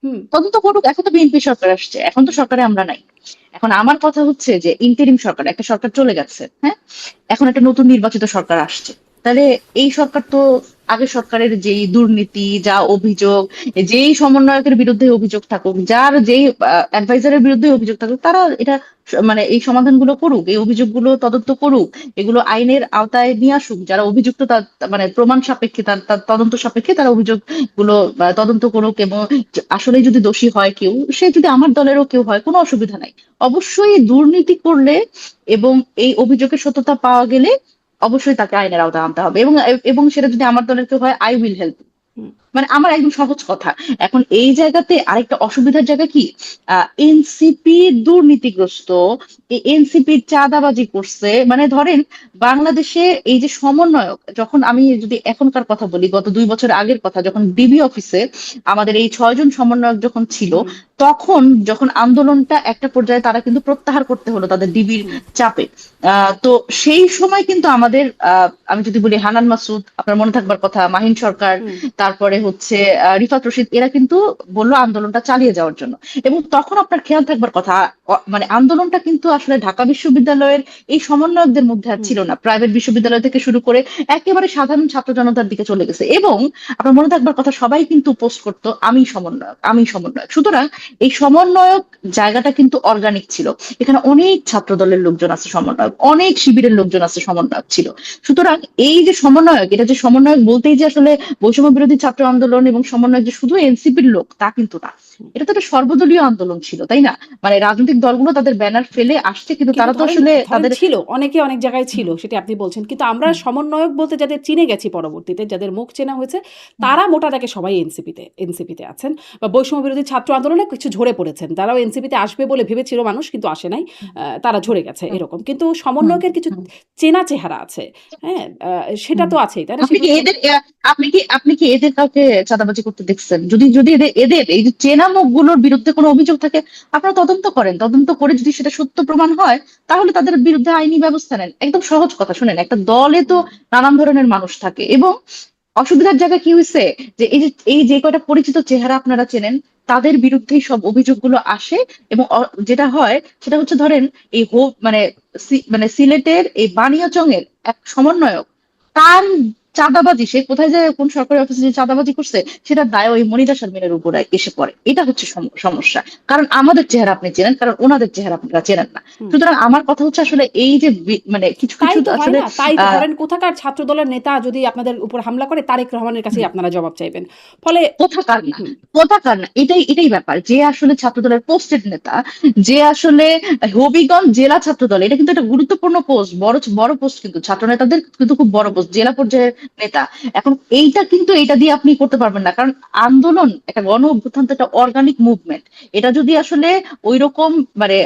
হুম, তদন্ত করুক। এখন তো বিএনপি সরকার আসছে, এখন তো সরকারে আমরা নাই। এখন আমার কথা হচ্ছে যে ইন্টারিম সরকার, একটা সরকার চলে গেছে, হ্যাঁ, এখন একটা নতুন নির্বাচিত সরকার আসছে। তাহলে এই সরকার তো আগের সরকারের যেই দুর্নীতি, যা অভিযোগ, যেই সমন্বয়কের বিরুদ্ধে অভিযোগ থাকুক, যার যেই অ্যাডভাইজারের বিরুদ্ধে অভিযোগ থাকুক, তারা এটা মানে এই সমাধানগুলো করুক, এই অভিযোগগুলো তদন্ত করুক, এগুলো আইনের আওতায় নিয়ে আসুক। যারা অভিযুক্ত তার মানে প্রমাণ সাপেক্ষে, তার তদন্ত সাপেক্ষে তারা অভিযোগগুলো তদন্ত করুক। এবং আসলে যদি দোষী হয় কেউ, সে যদি আমার দলেরও কেউ হয়, কোনো অসুবিধা নাই। অবশ্যই দুর্নীতি করলে এবং এই অভিযোগের সত্যতা পাওয়া গেলে অবশ্যই তাকে আইনের আওতায় আনতে হবে। এবং এবং সেটা যদি আমার দলের কেউ হয়, আই উইল হেল্প। হুম, মানে আমার একদম সহজ কথা। এখন এই জায়গাতে আরেকটা অসুবিধার জায়গা কি, এনসিপি দুর্নীতিগ্রস্ত, এনসিপি চাঁদাবাজি করছে। মানে ধরেন বাংলাদেশে এই যে সমন্বয়ক, যখন আমি যদি এখনকার কথা বলি, গত 2 বছর আগের কথা, যখন ডিবি অফিসে আমাদের এই 6 জন সমন্বয়ক যখন ছিল, হুম, তখন যখন আন্দোলনটা একটা পর্যায়ে তারা কিন্তু প্রত্যাহার করতে হলো তাদের ডিবির হুম, চাপে। তো সেই সময় কিন্তু আমাদের আমি যদি বলি হানান মাসুদ, আপনার মনে থাকবার কথা, মাহিন সরকার, হুম, তারপরে হচ্ছে রিফাত রশিদ, এরা কিন্তু বললো আন্দোলনটা চালিয়ে যাওয়ার জন্য। এবং তখন আপনার খেয়াল থাকবার কথা, মানে আন্দোলনটা কিন্তু আসলে ঢাকা বিশ্ববিদ্যালয়ের এই সমন্বয়কদের মধ্যে আর হুম, ছিল না, প্রাইভেট বিশ্ববিদ্যালয় থেকে শুরু করে একেবারে সাধারণ ছাত্র জনতার দিকে চলে গেছে। এবং আপনার মনে থাকবার কথা, সবাই কিন্তু পোস্ট করতো আমি সমন্বয়ক, আমি সমন্বয়ক। সুতরাং এই সমন্বয়ক জায়গাটা কিন্তু অর্গানিক ছিল। এখানে অনেক ছাত্র দলের লোকজন আছে সমন্বয়ক, অনেক শিবিরের লোকজন আছে সমন্বয়ক ছিল। সুতরাং এই যে সমন্বয়ক, এটা যে সমন্বয়ক বলতেই যে আসলে বৈষম্য বিরোধী ছাত্র আন্দোলন এবং সমন্বয়ক যে শুধু এনসিপির লোক, তা কিন্তু না। হুম। এটা তো একটা সর্বদলীয় আন্দোলন ছিল, তাই না? মানে রাজনৈতিক দলগুলো তাদের ব্যানার ফেলে আসছে, কিন্তু কিন্তু তারা তো ধরেন আসলে ধরেন তাদের ছিল, অনেকে অনেক জায়গায় ছিল, সেটা আপনি বলছেন। কিন্তু আমরা সমন্বয়ক বলতে যাদের চিনে গেছি পরবর্তীতে, যাদের মুখ চেনা হয়েছে, তারা মোটা দাগে সবাই এনসিপিতে আছেন বা বৈষম্য বিরোধী ছাত্র আন্দোলনে কিছু ঝরে পড়েছেন। তারাও এনসিপিতে আসবে বলে ভেবেছিল মানুষ, কিন্তু আসে নাই। তারা ঝরে গেছে এরকম। কিন্তু সমন্বয়কের কিছু চেনা চেহারা আছে। হ্যাঁ? সেটা তো আছেই, তাই না? আপনি কি সেগুলো এদের আপনি কি এদের কাউকে চাঁদাবাজি করতে দেখছেন? যদি যদি এদের এই যে চেনা মুখগুলোর বিরুদ্ধে কোনো অভিযোগ থাকে, আপনারা তদন্ত করেন। তদন্ত করে যদি সেটা সত্য প্রমাণ হয়, তাহলে তাদের বিরুদ্ধে আইনি ব্যবস্থা নেন। একদম সহজ কথা। শুনেন, একটা দলে তো নানান ধরনের মানুষ থাকে, এবং অসুবিধার জায়গা কি হয়েছে, যে এই যে কয়টা পরিচিত চেহারা আপনারা চেনেন, তাদের বিরুদ্ধেই সব অভিযোগগুলো আসে। এবং যেটা হয় সেটা হচ্ছে, ধরেন এই মানে মানে সিলেটের এই বানিয়াচং এর এক সমন্বয়ক, তার চাঁদাবাজি, সে কোথায় যায়, কোন সরকারি অফিসে যে চাঁদাবাজি করছে, সেটা দায় ওই মনিরা শারমিনের উপর এসে পড়ে। এটা হচ্ছে সমস্যা। কারণ আমাদের চেহারা আপনি চেনেন, কারণ ওনাদের চেহারা আপনারা চেনেন না। হুম। সুতরাং আমার কথা হচ্ছে, আসলে এই যে মানে কিছু তাই কিছু তো হয় আসলে না? তাই তো। আহ ধরেন কোথাকার ছাত্রদলের নেতা যদি আপনাদের উপর হামলা করে, তারেক রহমানের কাছেই আপনারা জবাব চাইবেন। ফলে কোথাকার না, হুম, কোথাকার না, এটাই ব্যাপার। যে আসলে ছাত্রদলের পোস্টেড নেতা, যে আসলে হবিগঞ্জ জেলা ছাত্র দল, এটা কিন্তু একটা গুরুত্বপূর্ণ পোস্ট, বড় বড় পোস্ট, কিন্তু ছাত্র নেতাদের কিন্তু খুব বড় পোস্ট, জেলা পর্যায়ের নেতা। এখন এইটা দিয়ে আপনি করতে পারবেন না, কারণ আন্দোলন, একটা গণ অভ্যুত্থান তো একটা অর্গানিক মুভমেন্ট। এটা যদি আসলে ওইরকম মানে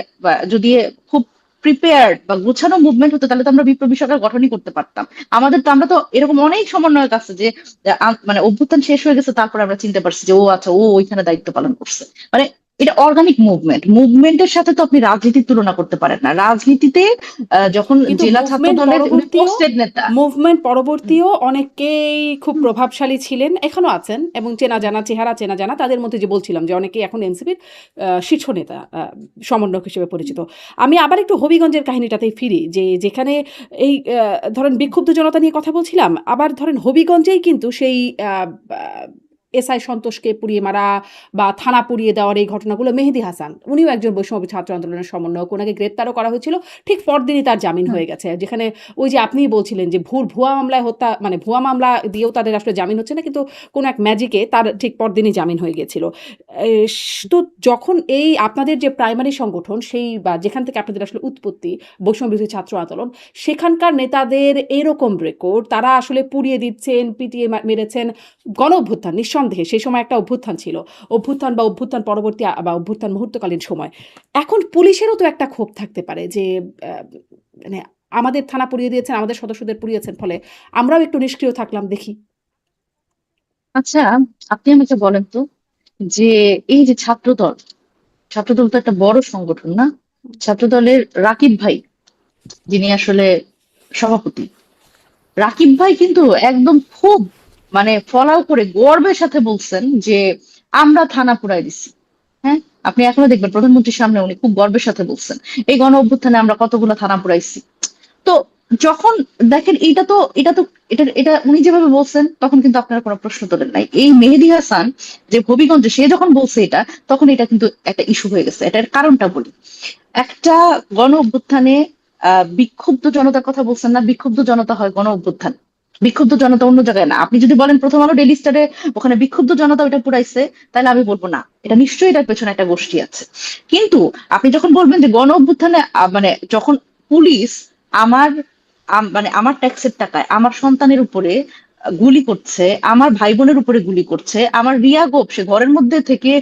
যদি খুব প্রিপেয়ার্ড বা গোছানো মুভমেন্ট হতো, তাহলে তো আমরা বিপ্লবী সরকার গঠনই করতে পারতাম। আমরা তো এরকম অনেক সমন্বয়ক আছে যে মানে অভ্যুত্থান শেষ হয়ে গেছে, তারপর আমরা চিনতে পারছি যে ও আচ্ছা, ও ওইখানে দায়িত্ব পালন করছে। মানে এটা অর্গানিক মুভমেন্টের সাথে তো আপনি রাজনীতির তুলনা করতে পারেন না। রাজনীতিতে যখন কিন্তু জেলা ছাত্র দলের উনি পোস্টেড নেতা। মুভমেন্ট পরবর্তীও অনেকেই খুব প্রভাবশালী ছিলেন, এখনো আছেন, এবং চেনা জানা চেহারা, চেনা জানা তাদের মধ্যে যে বলছিলাম যে অনেকেই এখন এনসিপির শীর্ষ নেতা, সমন্বয়ক হিসেবে পরিচিত। আমি আবার একটু হবিগঞ্জের কাহিনীটাতেই ফিরি, যে যেখানে এই ধরেন বিক্ষুব্ধ জনতা নিয়ে কথা বলছিলাম, আবার ধরেন হবিগঞ্জেই কিন্তু সেই এসআই সন্তোষকে পুড়িয়ে মারা বা থানা পুড়িয়ে দেওয়ার এই ঘটনাগুলো, মেহেদী হাসান, উনিও একজন বৈষম্য ছাত্র আন্দোলনের সমন্বয়ক, ওনাকে গ্রেপ্তারও করা হয়েছিল, ঠিক পরদিনই তার জামিন হয়ে গেছে। যেখানে ওই যে আপনিই বলছিলেন যে ভুয়া মামলায় হত্যা, মানে ভুয়া মামলা দিয়েও তাদের আসলে জামিন হচ্ছে না, কিন্তু কোনো এক ম্যাজিকে তার ঠিক পরদিনই জামিন হয়ে গিয়েছিল। তো যখন এই আপনাদের যে প্রাইমারি সংগঠন, সেই বা যেখান থেকে আপনাদের আসলে উৎপত্তি, বৈষম্য বিরোধী ছাত্র আন্দোলন, সেখানকার নেতাদের এরকম রেকর্ড, তারা আসলে পুড়িয়ে দিচ্ছেন, পিটিয়ে মেরেছেন, গণ অভ্যুত্থান নিঃসন্দেহে সেই সময় একটা অভ্যুত্থান ছিল, অভ্যুত্থান বা অভ্যুত্থান পরবর্তী বা অভ্যুত্থান মুহূর্তকালীন সময়। এখন পুলিশেরও তো একটা ক্ষোভ থাকতে পারে যে মানে আমাদের থানা পুড়িয়ে দিয়েছেন, আমাদের সদস্যদের পুড়িয়েছেন, ফলে আমরাও একটু নিষ্ক্রিয় থাকলাম, দেখি। আচ্ছা, আপনি আমাকে বলেন তো, যে এই যে ছাত্রদল তো একটা বড় সংগঠন না? ছাত্রদলের রাকিব ভাই, যিনি আসলে সভাপতি, রাকিব ভাই কিন্তু একদম খুব মানে ফলাও করে গর্বের সাথে বলছেন যে আমরা থানা পুড়াই দিছি। হ্যাঁ, আপনি এখনো দেখবেন প্রধানমন্ত্রীর সামনে উনি খুব গর্বের সাথে বলছেন এই গণ অভ্যুত্থানে আমরা কতগুলো থানা পুড়াইছি। তো যখন দেখেন এটা তো এটা উনি যেভাবে বলছেন, তখন কিন্তু আপনারা কোনো প্রশ্ন তোলেন নাই। এই মেহেদী হাসান যে হবিগঞ্জে, সে যখন বলছে এটা, তখন এটা কিন্তু একটা ইস্যু হয়ে গেছে। এটার কারণটা বলি। একটা গণ অভ্যুত্থানে বিক্ষুব্ধ জনতার কথা বলছেন না? বিক্ষুব্ধ জনতা হয় গণ অভ্যুত্থান, বিক্ষুব্ধ জনতা অন্য জায়গায় না। আপনি যদি বলেন প্রথম আলো ডেইলি স্টারে ওখানে বিক্ষুব্ধ জনতা ওটা পুরাইছে, তাহলে আমি বলবো না, এটা নিশ্চয়ই এটার পেছনে একটা গোষ্ঠী আছে। কিন্তু আপনি যখন বলবেন যে গণ অভ্যুত্থানে মানে যখন পুলিশ আমার মানে আমার ট্যাক্সের টাকায় আমার সন্তানের উপরে গুলি করছে, আমার ভাই বোনের উপরে গুলি করছে, আমার রিয়া গোপ সে ঘরের মধ্যে থেকে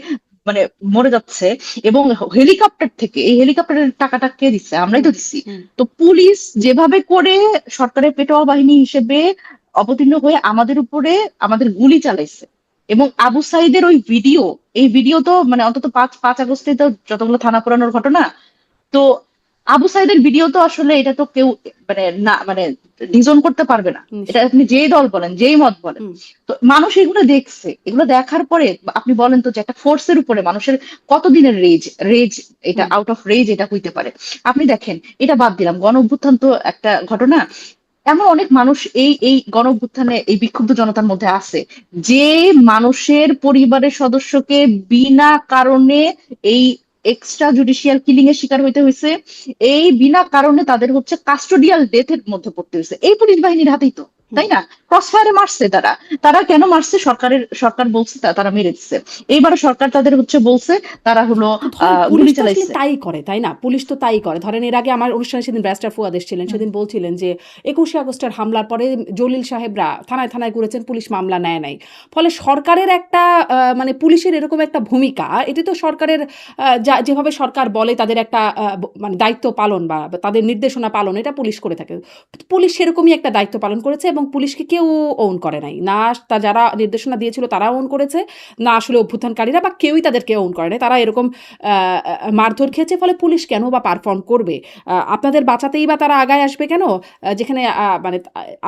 মানে মরে যাচ্ছে, এবং হেলিকপ্টার থেকে, এই হেলিকপ্টারের টাকাটা কে দিচ্ছে? আমরাই হুম, তো দিচ্ছি। হুম, তো পুলিশ যেভাবে করে সরকারের পেটোয়া বাহিনী হিসেবে অবতীর্ণ হয়ে আমাদের উপরে আমাদের গুলি চালাইছে, এবং আবু সাইদের ওই ভিডিও, এই ভিডিও তো মানে অন্তত পাঁচ পাঁচ আগস্টে তো যতগুলো থানা পোড়ানোর ঘটনা, তো আবু সাইদের ভিডিও তো আসলে এটা তো কেউ মানে না মানে ডিজন করতে পারবে না। এটা নিশ্চয়ই। আপনি যেই দল বলেন, যেই মত বলেন। হুম, তো মানুষ এগুলো দেখছে, এগুলো দেখার পরে আপনি বলেন তো যে একটা ফোর্সের উপরে মানুষের কতদিনের রেজ এটা হুম, আউট অফ রেজ এটা হইতে পারে। আপনি দেখেন, এটা বাদ দিলাম, গণ অভ্যুত্থান তো একটা ঘটনা। এমন অনেক মানুষ এই গণ অভ্যুত্থানে এই বিক্ষুব্ধ জনতার মধ্যে আছে, যে মানুষের পরিবারের সদস্যকে বিনা কারণে এই এক্সট্রা জুডিশিয়াল কিলিং এর শিকার হইতে হয়েছে, এই বিনা কারণে তাদের হচ্ছে কাস্টোডিয়াল ডেথের মধ্যে পড়তে হয়েছে এই পুলিশ বাহিনীর হাতেই তো, হুম। তাই না? ক্রস ফায়ারে মারছে তারা। তারা কেন মারছে? সরকার বলছে তারা মেরে দিচ্ছে। এইবারে সরকার তাদের হচ্ছে বলছে তারা হলো তো ধরেন পুলিশ গুলি তো আসলে চালাইছে। তাই করে, তাই না? পুলিশ তো তাই করে। ধরেন এর আগে আমার অনুষ্ঠানে সেদিন ব্যারিস্টার ফুয়াদ এসেছিলেন। হুম, সেদিন বলছিলেন যে ২১শে আগস্টের হামলার পরে জলিল সাহেবরা থানায়, থানায় ঘুরেছেন, পুলিশ মামলা নেয় নাই। ফলে সরকারের একটা মানে পুলিশের এরকম একটা ভূমিকা, এটি তো সরকারের যেভাবে সরকার বলে তাদের একটা মানে দায়িত্ব পালন বা তাদের নির্দেশনা পালন, এটা পুলিশ করে থাকে। পুলিশ সেরকমই একটা দায়িত্ব পালন করেছে এবং পুলিশকে কেউ ওন করে নাই। না যারা নির্দেশনা দিয়েছিল তারা ওন করেছে, না আসলে অভ্যুত্থানকারীরা বা কেউই তাদেরকে ওন করে নাই। তারা এরকম মারধর খেয়েছে, ফলে পুলিশ কেন বা পারফর্ম করবে? আপনাদের বাঁচাতেই বা তারা আগায় আসবে কেন? যেখানে মানে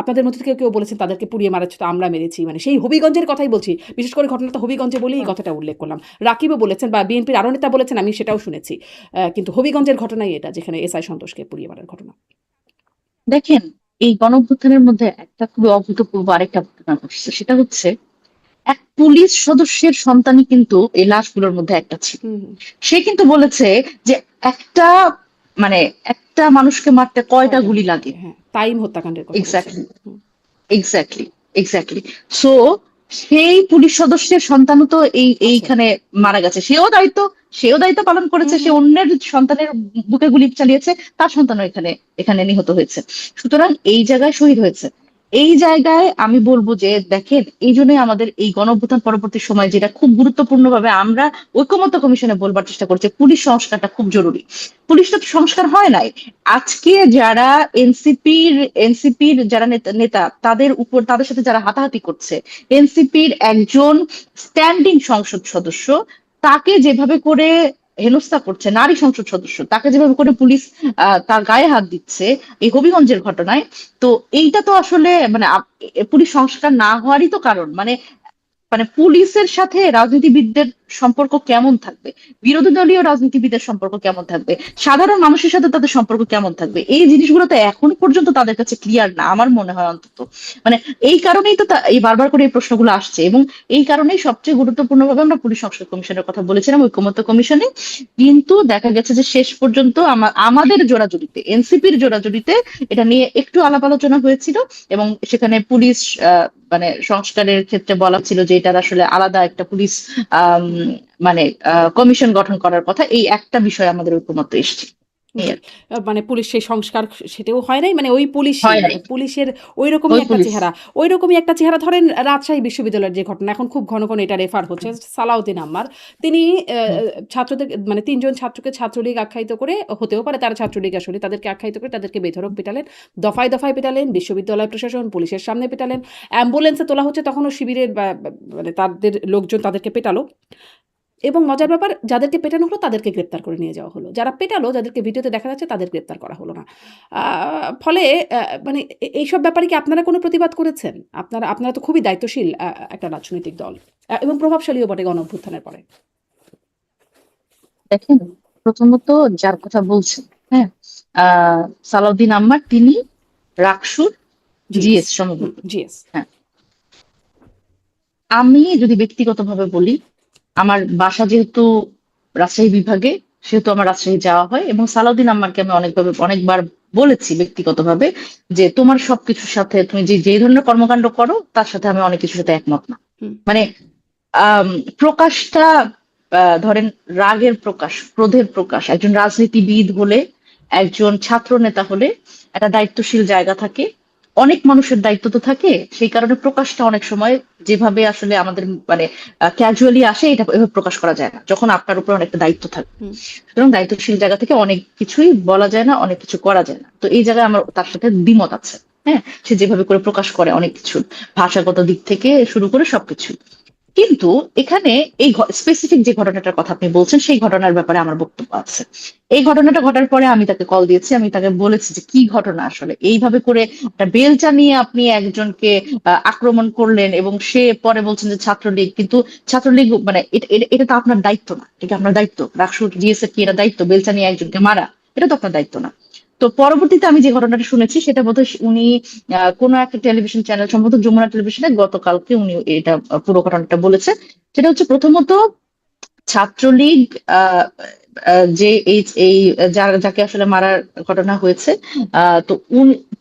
আপনাদের মধ্যে থেকে কেউ বলেছেন তাদেরকে পুড়িয়ে মারাচ্ছে, তো আমরা মেরেছি। মানে সেই হবিগঞ্জের কথাই বলছি। বিশেষ করে ঘটনাটা হবিগঞ্জে বলেই এই হুম। কথাটা উল্লেখ করলাম। রাকিবও বলেছেন বা বিএনপির আরো নেতা বলেছেন, আমি সেটাও শুনেছি। কিন্তু হবিগঞ্জের ঘটনাই এটা, যেখানে এসআই সন্তোষকে পুড়িয়ে মারার ঘটনা। দেখেন, এই গণ অভ্যুত্থানের মধ্যে একটা খুবই অভূতপূর্ব আরেকটা ঘটনা ঘটছে, সেটা হচ্ছে এক পুলিশ সদস্যের সন্তানই কিন্তু এই লাশগুলোর মধ্যে একটা ছিল। হুম, হুম। সে কিন্তু বলেছে যে একটা মানে একটা মানুষকে মারতে কয়টা কয়টা গুলি গুলি লাগে। লাগে? হ্যাঁ, তাইম হত্যাকাণ্ডের কথা বলছেন। এক্স্যাক্টলি, হুম, এক্স্যাক্টলি, এক্স্যাক্টলি। সো সেই পুলিশ সদস্যের সন্তানও তো আছে। এইখানে মারা গেছে। সেও দায়িত্ব পালন হুম, করেছে, সে হুম। অন্যের সন্তানের বুকে গুলি চালিয়েছে, তার সন্তানও এখানে এখানে নিহত হয়েছে। সুতরাং এই জায়গায় শহীদ হয়েছে। এই জায়গায় আমি বলবো যে দেখেন, এই জন্যই আমাদের এই গণঅভ্যুত্থান পরবর্তী সময় যেটা খুব গুরুত্বপূর্ণ ভাবে আমরা ঐকমত্য কমিশনে বলবার চেষ্টা করছি, পুলিশ সংস্কারটা খুব জরুরি। পুলিশটা তো সংস্কার হয় নাই। আজকে যারা এনসিপির যারা নেতা নেতা তাদের উপর, তাদের সাথে যারা হাতাহাতি করছে, এনসিপির একজন স্ট্যান্ডিং সংসদ সদস্য, তাকে যেভাবে করে হেনস্থা করছে, নারী সংসদ সদস্য তাকে যেভাবে করে পুলিশ তার গায়ে হাত দিচ্ছে এই হবিগঞ্জের ঘটনায়, তো এইটা তো আসলে মানে পুলিশ সংস্কার না হওয়ারই তো কারণ। মানে মানে পুলিশের সাথে রাজনীতিবিদদের সম্পর্ক কেমন থাকবে, বিরোধী দলীয় রাজনীতিবিদের সম্পর্ক কেমন থাকবে, সাধারণ মানুষের সাথে তাদের সম্পর্ক কেমন থাকবে, এই জিনিসগুলো তো এখন পর্যন্ত তাদের কাছে ক্লিয়ার না আমার মনে হয় অন্তত। মানে এই কারণেই তো এই বারবার করে এই প্রশ্নগুলো আসছে, এবং এই কারণেই সবচেয়ে গুরুত্বপূর্ণ ভাবে আমরা পুলিশ সংস্কার কমিশনের কথা বলেছিলাম, ঐকমত্য কমিশনে। কিন্তু দেখা গেছে যে শেষ পর্যন্ত আমাদের জোড়াজুড়িতে, এনসিপির জোড়াজুড়িতে এটা নিয়ে একটু আলাপ আলোচনা হয়েছিল, এবং সেখানে পুলিশ মানে সংস্কারের ক্ষেত্রে বলা ছিল যে এটার আসলে আলাদা একটা পুলিশ আহ মানে কমিশন গঠন করার কথা। এই একটা বিষয়ে আমাদের ঐকমত্য এসেছে। এই জি। আর কি। মানে পুলিশ সেই সংস্কার সেটাও হয় নাই। মানে ওই পুলিশই হয় নাই। পুলিশের ঐরকমই ওই একটা পুলিশ। চেহারা। ঐরকমই একটা চেহারা ধরেন রাজশাহী বিশ্ববিদ্যালয়ের যে ঘটনা এখন খুব ঘন, ঘন এটা রেফার হচ্ছে। হুম, সালাউদ্দিন আম্মার। তিনি হুম, ছাত্রদের মানে ৩ জন ছাত্রকে ছাত্রলীগ আখ্যায়িত করে হতেও পারে তারা ছাত্রলীগ আসলে তাদেরকে আখ্যায়িত করে তাদেরকে বেধড়ক পিটালেন। দফায়, দফায় পিটালেন। বিশ্ববিদ্যালয় প্রশাসন পুলিশের সামনে পিটালেন। অ্যাম্বুলেন্সে তোলা হচ্ছে তখনও শিবিরের মানে তাদের লোকজন তাদেরকে পেটালো। এবং মজার ব্যাপার যাদেরকে পেটানো হলো তাদেরকে গ্রেপ্তার করে নিয়ে যাওয়া হলো। যারা পেটালো যাদেরকে ভিডিওতে দেখা যাচ্ছে তাদের গ্রেপ্তার করা হলো না। আ ফলে মানে এইসব ব্যাপারে কি আপনারা কোনো প্রতিবাদ করেছেন? আপনারা আপনারা তো খুবই দায়িত্বশীল একটা রাজনৈতিক দল এবং প্রভাবশালীও বটে গণঅভ্যুত্থানের পরে। দেখেন, প্রথমত যার কথা বলছেন, হ্যাঁ, সালাউদ্দিন আম্মার, তিনি রাকসুর জিএস। জিএস সম্ভবত। জিএস। হ্যাঁ, আমি যদি ব্যক্তিগতভাবে বলি, আমার বাসা যেহেতু রাজশাহী বিভাগে, সেহেতু আমার রাজশাহী যাওয়া হয়, এবং সালাউদ্দিন আম্মারকে আমি অনেকবার বলেছি ব্যক্তিগতভাবে যে তোমার সবকিছুর সাথে তুমি যে যে ধরনের কর্মকাণ্ড করো তার সাথে আমি অনেক কিছুর সাথে একমত না। হুম, মানে আম, প্রকাশটা, ধরেন রাগের প্রকাশ, ক্রোধের প্রকাশ, একজন রাজনীতিবিদ হলে, একজন ছাত্র নেতা হলে একটা দায়িত্বশীল জায়গা থাকে, অনেক মানুষের দায়িত্ব তো থাকে, সেই কারণে প্রকাশটা অনেক সময় যেভাবে আসলে আমাদের মানে ক্যাজুয়ালি আসে, এটা এভাবে প্রকাশ করা যায় না যখন আপনার উপর অনেকটা দায়িত্ব থাকে। হুম। সুতরাং দায়িত্বশীল জায়গা থেকে অনেক কিছুই বলা যায় না, অনেক কিছু করা যায় না, তো এই জায়গায় আমার তার সাথে দ্বিমত আছে। হ্যাঁ, সে যেভাবে করে প্রকাশ করে অনেক কিছু, ভাষাগত দিক থেকে শুরু করে সবকিছু। কিন্তু এখানে এই স্পেসিফিক যে ঘটনাটার কথা আপনি বলছেন, সেই ঘটনার ব্যাপারে আমার বক্তব্য আছে। এই ঘটনাটা ঘটার পরে আমি তাকে কল দিয়েছি, আমি তাকে বলেছি যে কি ঘটনা আসলে, এইভাবে করে একটা বেলচা নিয়ে আপনি একজনকে আক্রমণ করলেন, এবং সে পরে বলছেন যে ছাত্রলীগ, কিন্তু ছাত্রলীগ মানে এটা তো আপনার দায়িত্ব না, এটা কি আপনার দায়িত্ব? রাকসু জিএস এর কি এটা দায়িত্ব বেলচা নিয়ে একজনকে মারা? এটা তো আপনার দায়িত্ব না। তো পরবর্তীতে আমি যে ঘটনাটা শুনেছি সেটা বোধহয় উনি কোনো একটা টেলিভিশন চ্যানেল, সম্ভবত যমুনা টেলিভিশনে গতকালকে উনি এটা পুরো ঘটনাটা বলেছে। সেটা হচ্ছে প্রথমত ছাত্রলীগ, আহ যে এই এই যাকে আসলে মারার ঘটনা হয়েছে, তো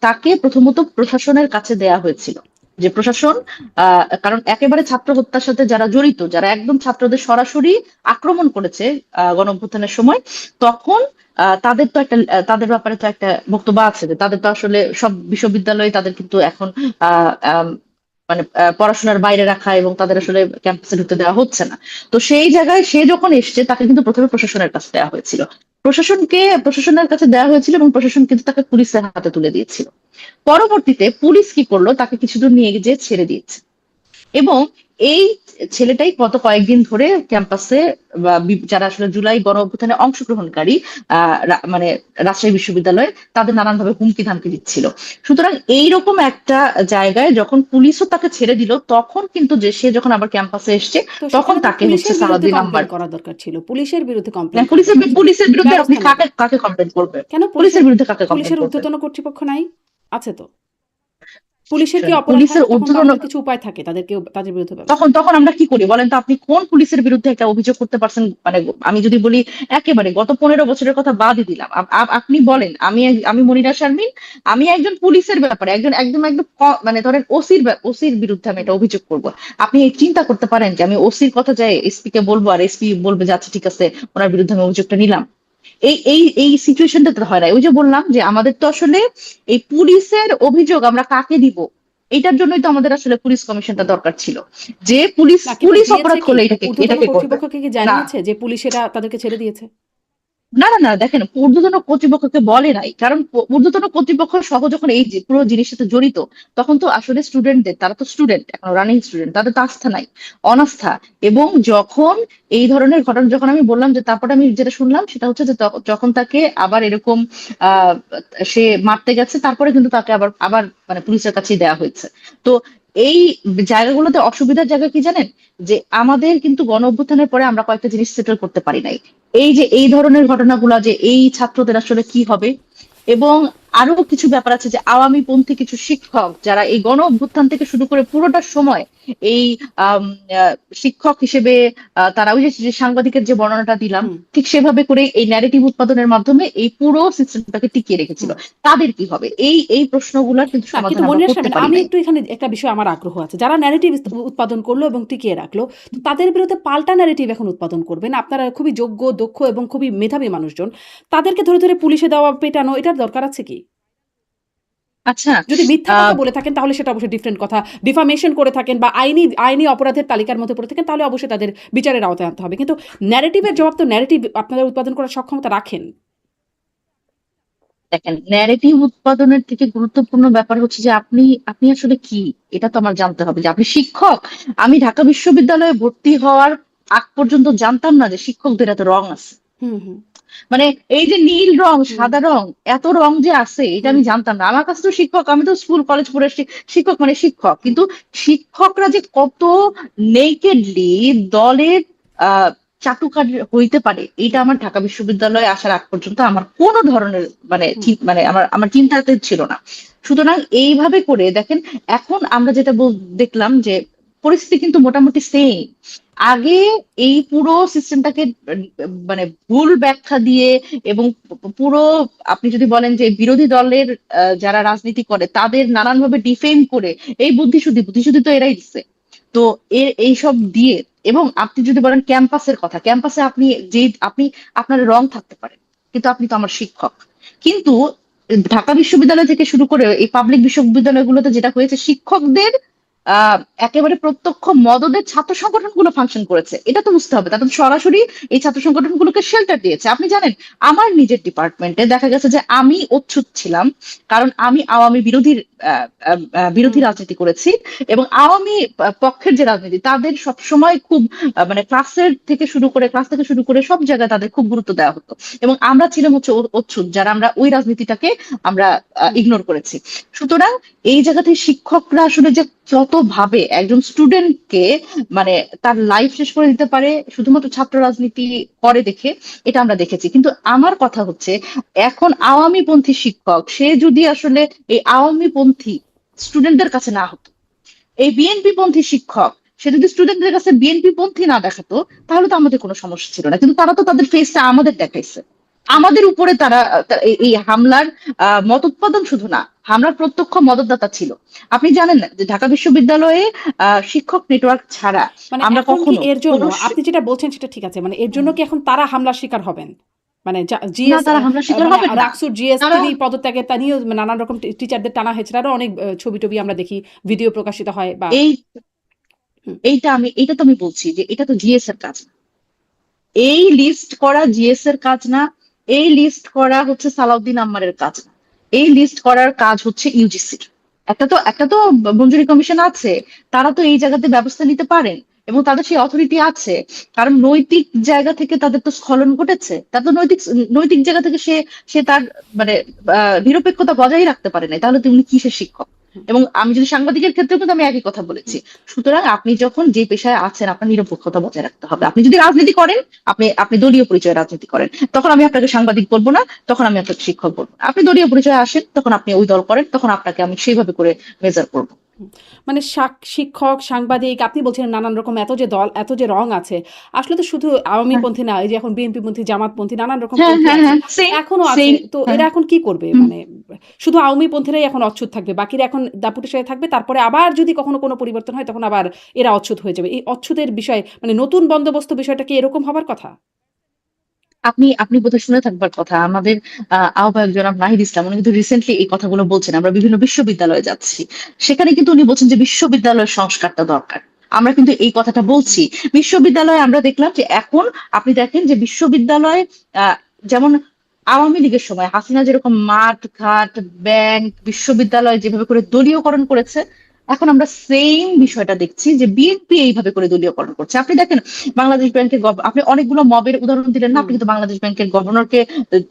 তাকে প্রথমত প্রশাসনের কাছে দেয়া হয়েছিল, যে প্রশাসন, কারণ একেবারে ছাত্র হত্যার সাথে যারা জড়িত, যারা একদম ছাত্রদের সরাসরি আক্রমণ করেছে গণ অভ্যুত্থানের সময়, তখন তাদের তো একটা তাদের ব্যাপারে তো একটা বক্তব্য আছে, যে তাদের তো আসলে সব বিশ্ববিদ্যালয়ে তাদের কিন্তু এখন আহ আম, মানে পড়াশোনার বাইরে রাখা, এবং তাদের আসলে ক্যাম্পাসে ঢুকতে দেওয়া হচ্ছে না। তো সেই জায়গায় সে যখন এসছে, তাকে কিন্তু প্রথমে প্রশাসনের কাছে দেওয়া হয়েছিল, প্রশাসনের কাছে দেওয়া হয়েছিল, এবং প্রশাসন কিন্তু তাকে পুলিশের হাতে তুলে দিয়েছিল। পরবর্তীতে পুলিশ কি করলো, তাকে কিছু দূর নিয়ে গিয়ে ছেড়ে দিয়েছে, এবং এই ছেলেটাই গত কয়েকদিন ধরে ক্যাম্পাসে বা যারা আসলে জুলাই গণ অভ্যুত্থানে অংশগ্রহণকারী, মানে রাজশাহী বিশ্ববিদ্যালয়ে, তাদের নানানভাবে হুমকি ধামকি দিচ্ছিল। সুতরাং এইরকম একটা জায়গায় যখন পুলিশও তাকে ছেড়ে দিল, তখন কিন্তু যে সে যখন আবার ক্যাম্পাসে এসছে, তো তখন সেখানে তো তাকে হচ্ছে পুলিশের বিরুদ্ধে সালাউদ্দিন আম্মার, কমপ্লেইন করা দরকার ছিল। পুলিশের বিরুদ্ধে না, কমপ্লেইন করা দরকার ছিল। পুলিশের বিরুদ্ধে আপনি ব্যবস্থা নেবে। কাকে কাকে কমপ্লেন করবেন? কেন পুলিশের বিরুদ্ধে কাকে কমপ্লেন পুলিশের করবেন? ঊর্ধ্বতন কর্তৃপক্ষ নাই? আছে তো। পুলিশের কি অপরাধ হয় পুলিশের না তখন তো ঊর্ধ্বতন, আমাদের কিছু উপায় থাকে তাদের বিরুদ্ধে ব্যবস্থা তখন নেওয়ার। তখন আমরা কি করি বলেন তো? আপনি কোন পুলিশের বিরুদ্ধে একটা অভিযোগ করতে পারছেন? মানে আমি যদি বলি একেবারে গত 15 বছরের কথা বাদই দিলাম, আপনি বলেন, আমি মনিরা শারমিন, আমি একজন পুলিশের ব্যাপারে একজন একদম একদম মানে ধরেন ওসির বিরুদ্ধে আমি হুম। একটা অভিযোগ করব, আপনি চিন্তা করতে পারেন যে আমি ওসির কথা যাই এসপি কে বলবো, আর এসপি বলবে যে আচ্ছা ঠিক আছে, ওনার বিরুদ্ধে আমি অভিযোগটা নিলাম? এই সিচুয়েশনটা তো হয় না। ওই যে বললাম যে আমাদের তো আসলে এই পুলিশের অভিযোগ আমরা কাকে দিব, এটার জন্যই তো আমাদের আসলে পুলিশ কমিশনটা দরকার ছিল, যে পুলিশ না কিন্তু পুলিশ দিয়েছে অপরাধ কি? করলে এটাকে ঊর্ধ্বতন এটাকে করবে। কর্তৃপক্ষকে কি না, জানিয়েছে যে পুলিশ এটা তাদেরকে ছেড়ে দিয়েছে? না, না, না, দেখেন, ঊর্ধ্বতন কর্তৃপক্ষকে বলে নাই, কারণ ঊর্ধ্বতন কর্তৃপক্ষ সহ যখন এই যে পুরো জিনিসের সাথে জড়িত, তখন তো আসলে স্টুডেন্টদের, তারা তো স্টুডেন্ট, এখন রানিং স্টুডেন্ট, তাদের তো আস্থা নাই, অনাস্থা। এবং যখন এই ধরনের ঘটনা, যখন আমি বললাম যে তারপরে আমি যেটা শুনলাম সেটা হচ্ছে যে যখন তাকে আবার এরকম আহ সে মারতে গেছে, তারপরে কিন্তু তাকে আবার আবার মানে পুলিশের কাছেই দেওয়া হয়েছে। তো এই জায়গাগুলোতে অসুবিধার জায়গা কি জানেন, যে আমাদের কিন্তু গণ অভ্যুত্থানের পরে আমরা কয়েকটা জিনিস সেটেল করতে পারি নাই। এই যে এই ধরনের ঘটনাগুলো, যে এই ছাত্রদের আসলে কি হবে, এবং আরো কিছু ব্যাপার আছে যে আওয়ামী পন্থী কিছু শিক্ষক যারা এই গণ অভ্যুত্থান থেকে শুরু করে পুরোটা সময় এই আম, আহ, শিক্ষক হিসেবে তারা ওই যে সাংবাদিকের যে বর্ণনাটা দিলাম হুম, ঠিক সেভাবে করে এই ন্যারেটিভ উৎপাদনের মাধ্যমে এই পুরো সিস্টেমটাকে টিকিয়ে রেখেছিল। হুম। তাদের কি হবে? এই প্রশ্নগুলোর কিন্তু না, সমাধান কিন্তু আমরা মনিরা করতে শারমিন, পারি আমি নাই। একটু এখানে একটা বিষয়ে আমার আগ্রহ আছে। যারা ন্যারেটিভ উৎপাদন করলো এবং টিকিয়ে রাখলো, তো তাদের বিরুদ্ধে পাল্টা ন্যারেটিভ এখন উৎপাদন করবেন। আপনারা খুবই যোগ্য, দক্ষ এবং খুবই মেধাবী মানুষজন। তাদেরকে ধরে, ধরে পুলিশে দেওয়া, পেটানো এটার দরকার আছে কি? আচ্ছা। যদি মিথ্যা আহ কথা বলে থাকেন তাহলে সেটা অবশ্যই ডিফারেন্ট কথা। ডিফামেশন করে থাকেন বা আইনি অপরাধের তালিকার মধ্যে পড়ে থাকেন তাহলে অবশ্যই তাদের বিচারের আওতায় আনতে হবে। কিন্তু ন্যারেটিভের জবাব তো ন্যারেটিভ আপনারা উৎপাদন করার সক্ষমতা রাখেন। দেখেন, ন্যারেটিভ উৎপাদনের থেকে গুরুত্বপূর্ণ ব্যাপার হচ্ছে যে আপনি আপনি আসলে কি, এটা তো আমার জানতে হবে। যে আপনি শিক্ষক, আমি ঢাকা বিশ্ববিদ্যালয়ে ভর্তি হওয়ার আগ পর্যন্ত জানতাম না যে শিক্ষকদের এত রং আছে। হুম, হুম, মানে এই যে নীল রং, হুম, সাদা রং, এত রং যে আছে এটা হুম, আমি জানতাম না। আমার কাছে তো শিক্ষক, আমি তো স্কুল কলেজ পড়ে এসেছি, শিক্ষক মানে শিক্ষক। হুম, কিন্তু শিক্ষকরা যে কত নেকেডলি দলের আহ চাটুকার হইতে পারে এটা হুম, আমার ঢাকা বিশ্ববিদ্যালয়ে আসার আগ পর্যন্ত আমার কোনো ধরনের মানে হুম, মানে আমার আমার চিন্তাতে ছিল না। সুতরাং এইভাবে করে দেখেন, এখন আমরা যেটা দেখলাম যে পরিস্থিতি কিন্তু মোটামুটি সেম। আগে এই পুরো সিস্টেমটাকে মানে ভুল ব্যাখ্যা দিয়ে এবং পুরো, আপনি যদি বলেন যে বিরোধী দলের যারা রাজনীতি করে তাদের নানানভাবে ডিফেম করে এই বুদ্ধিশুদ্ধি তো এরাই দিচ্ছে। তো এইসব দিয়ে, এবং আপনি যদি বলেন ক্যাম্পাসের কথা, ক্যাম্পাসে আপনি যে আপনি আপনার রং থাকতে পারে, কিন্তু আপনি তো আমার শিক্ষক। কিন্তু ঢাকা বিশ্ববিদ্যালয় থেকে শুরু করে এই পাবলিক বিশ্ববিদ্যালয়গুলোতে যেটা হয়েছে, শিক্ষকদের আহ একেবারে প্রত্যক্ষ মদদের ছাত্র সংগঠনগুলো ফাংশন করেছে, এটা তো বুঝতে হবে। তারা তো সরাসরি এই ছাত্র সংগঠনগুলোকে শেল্টার দিয়েছে। আপনি জানেন, আমার নিজের ডিপার্টমেন্টে দেখা গেছে যে আমি অচ্ছুত ছিলাম, কারণ আমি আওয়ামী বিরোধী হুম, রাজনীতি করেছি। এবং আওয়ামী পক্ষের যে রাজনীতি তাদের সবসময় খুব মানে ক্লাস থেকে শুরু করে সব জায়গায় তাদের খুব গুরুত্ব দেওয়া হতো। এবং আমরা ছিলাম হচ্ছে অচ্ছুত, যারা আমরা ওই রাজনীতিটাকে আমরা হুম। ইগনোর করেছি। সুতরাং এই জায়গাতে শিক্ষকরা আসলে যে কত ভাবে একজন স্টুডেন্টকে মানে তার লাইফ শেষ করে দিতে পারে শুধুমাত্র ছাত্র রাজনীতি করে দেখে, এটা আমরা দেখেছি। কিন্তু আমার কথা হচ্ছে, এখন আওয়ামী পন্থী শিক্ষক সে যদি আসলে এই আওয়ামী পন্থী স্টুডেন্টদের কাছে না হতো, এই বিএনপি পন্থী শিক্ষক সে যদি স্টুডেন্টদের কাছে বিএনপি পন্থী না দেখাতো, তাহলে তো আমাদের কোনো সমস্যা ছিল না। কিন্তু তারা তো তাদের ফেসটা আমাদের দেখাইছে। আমাদের উপরে তারা এই হামলার মত উৎপাদন শুধু না, হামলার প্রত্যক্ষ মদতদাতা ছিল। আপনি জানেন না যে ঢাকা বিশ্ববিদ্যালয়ে শিক্ষক নেটওয়ার্ক ছাড়া মানে আমরা এখন কি কখনো এর জন্য কোনো আপনি যেটা বলছেন সেটা ঠিক আছে। মানে এর জন্য হুম, কি এখন তারা হামলার শিকার হবেন? মানে না, জিএস তারা হামলার শিকার মানে হবেন না। রাকসুর জিএস তারা তিনি পদত্যাগের তা নিয়েও নানান রকম টিচারদের টানা হয়েছে। আরো অনেক ছবি-টবি আমরা দেখি, ভিডিও প্রকাশিত হয় বা এই হুম, এটা তো আমি বলছি যে এটা তো জিএস এর কাজ। এই লিস্ট করা জিএস এর কাজ না। এই লিস্ট করা হচ্ছে সালাউদ্দিন আম্মারের কাজ না। এই লিস্ট করার কাজ হচ্ছে ইউজিসির। একটা তো মঞ্জুরি কমিশন আছে, তারা তো এই জায়গাতে ব্যবস্থা নিতে পারেন এবং তাদের সেই অথরিটি আছে। কারণ নৈতিক জায়গা থেকে তাদের তো স্খলন ঘটেছে, তার তো নৈতিক নৈতিক জায়গা থেকে সে সে তার মানে নিরপেক্ষতা বজায় রাখতে পারে নাই, তাহলে তুমি কিসের শিক্ষক? হুম, এবং আমি যদি সাংবাদিকের ক্ষেত্রে, কিন্তু আমি একই কথা বলেছি। হুম, সুতরাং আপনি যখন যে পেশায় আছেন আপনার নিরপেক্ষতা বজায় রাখতে হবে। আপনি যদি রাজনীতি করেন, আপনি আপনি দলীয় পরিচয়ে রাজনীতি করেন, তখন আমি আপনাকে সাংবাদিক বলবো না, তখন আমি আপনাকে শিক্ষক বলবো না। আপনি দলীয় পরিচয়ে আসেন, তখন আপনি ওই দল করেন, তখন আপনাকে আমি সেইভাবে করে মেজার করবো। হুম। মানে শিক্ষক, সাংবাদিক আপনি বলছিলেন নানান রকম এত যে দল, এত যে রং আছে। আসলে তো শুধু হ্যাঁ, আওয়ামীপন্থী না, এই যে এখন বিএনপিপন্থী, জামাতপন্থী নানান রকম হ্যাঁ, পন্থী হ্যাঁ, আছে। হ্যাঁ, সেম এখনো আছে। সেম। তো হ্যাঁ। এরা এখন কি করবে? হুম। মানে শুধু আওয়ামীপন্থীরাই এখন অচ্ছুত থাকবে। বাকিরা এখন দাপুটে সেরে থাকবে। তারপরে আবার যদি কখনো কোনো পরিবর্তন হয় তখন আবার এরা অচ্ছুত হয়ে যাবে। এই অচ্ছুতের বিষয় মানে নতুন বন্দোবস্ত বিষয়টা কি এরকম হবার কথা? আপনি আপনি বোধহয় শুনে থাকবার কথা, আমাদের আহ্বায়ক জনাব নাহিদ ইসলাম উনি কিন্তু রিসেন্টলি এই কথাগুলো বলছেন। আমরা বিভিন্ন বিশ্ববিদ্যালয়ে যাচ্ছি, সেখানে কিন্তু উনি বলছেন যে বিশ্ববিদ্যালয়ের সংস্কারটা দরকার। আমরা কিন্তু এই কথাটা বলছি। বিশ্ববিদ্যালয়ে আমরা দেখলাম যে এখন আপনি দেখেন যে বিশ্ববিদ্যালয়ে আহ যেমন আওয়ামী লীগের সময় হাসিনা যেরকম মাঠ ঘাট ব্যাংক বিশ্ববিদ্যালয় যেভাবে করে দলীয়করণ করেছে, এখন আমরা সেম হুম, বিষয়টা দেখছি যে বিএনপি এইভাবে করে দলীয়করণ করছে। আপনি দেখেন বাংলাদেশ ব্যাংকের আপনি অনেকগুলো মবের উদাহরণ দিলেন না, হুম, আপনি কিন্তু বাংলাদেশ ব্যাংকের গভর্নরকে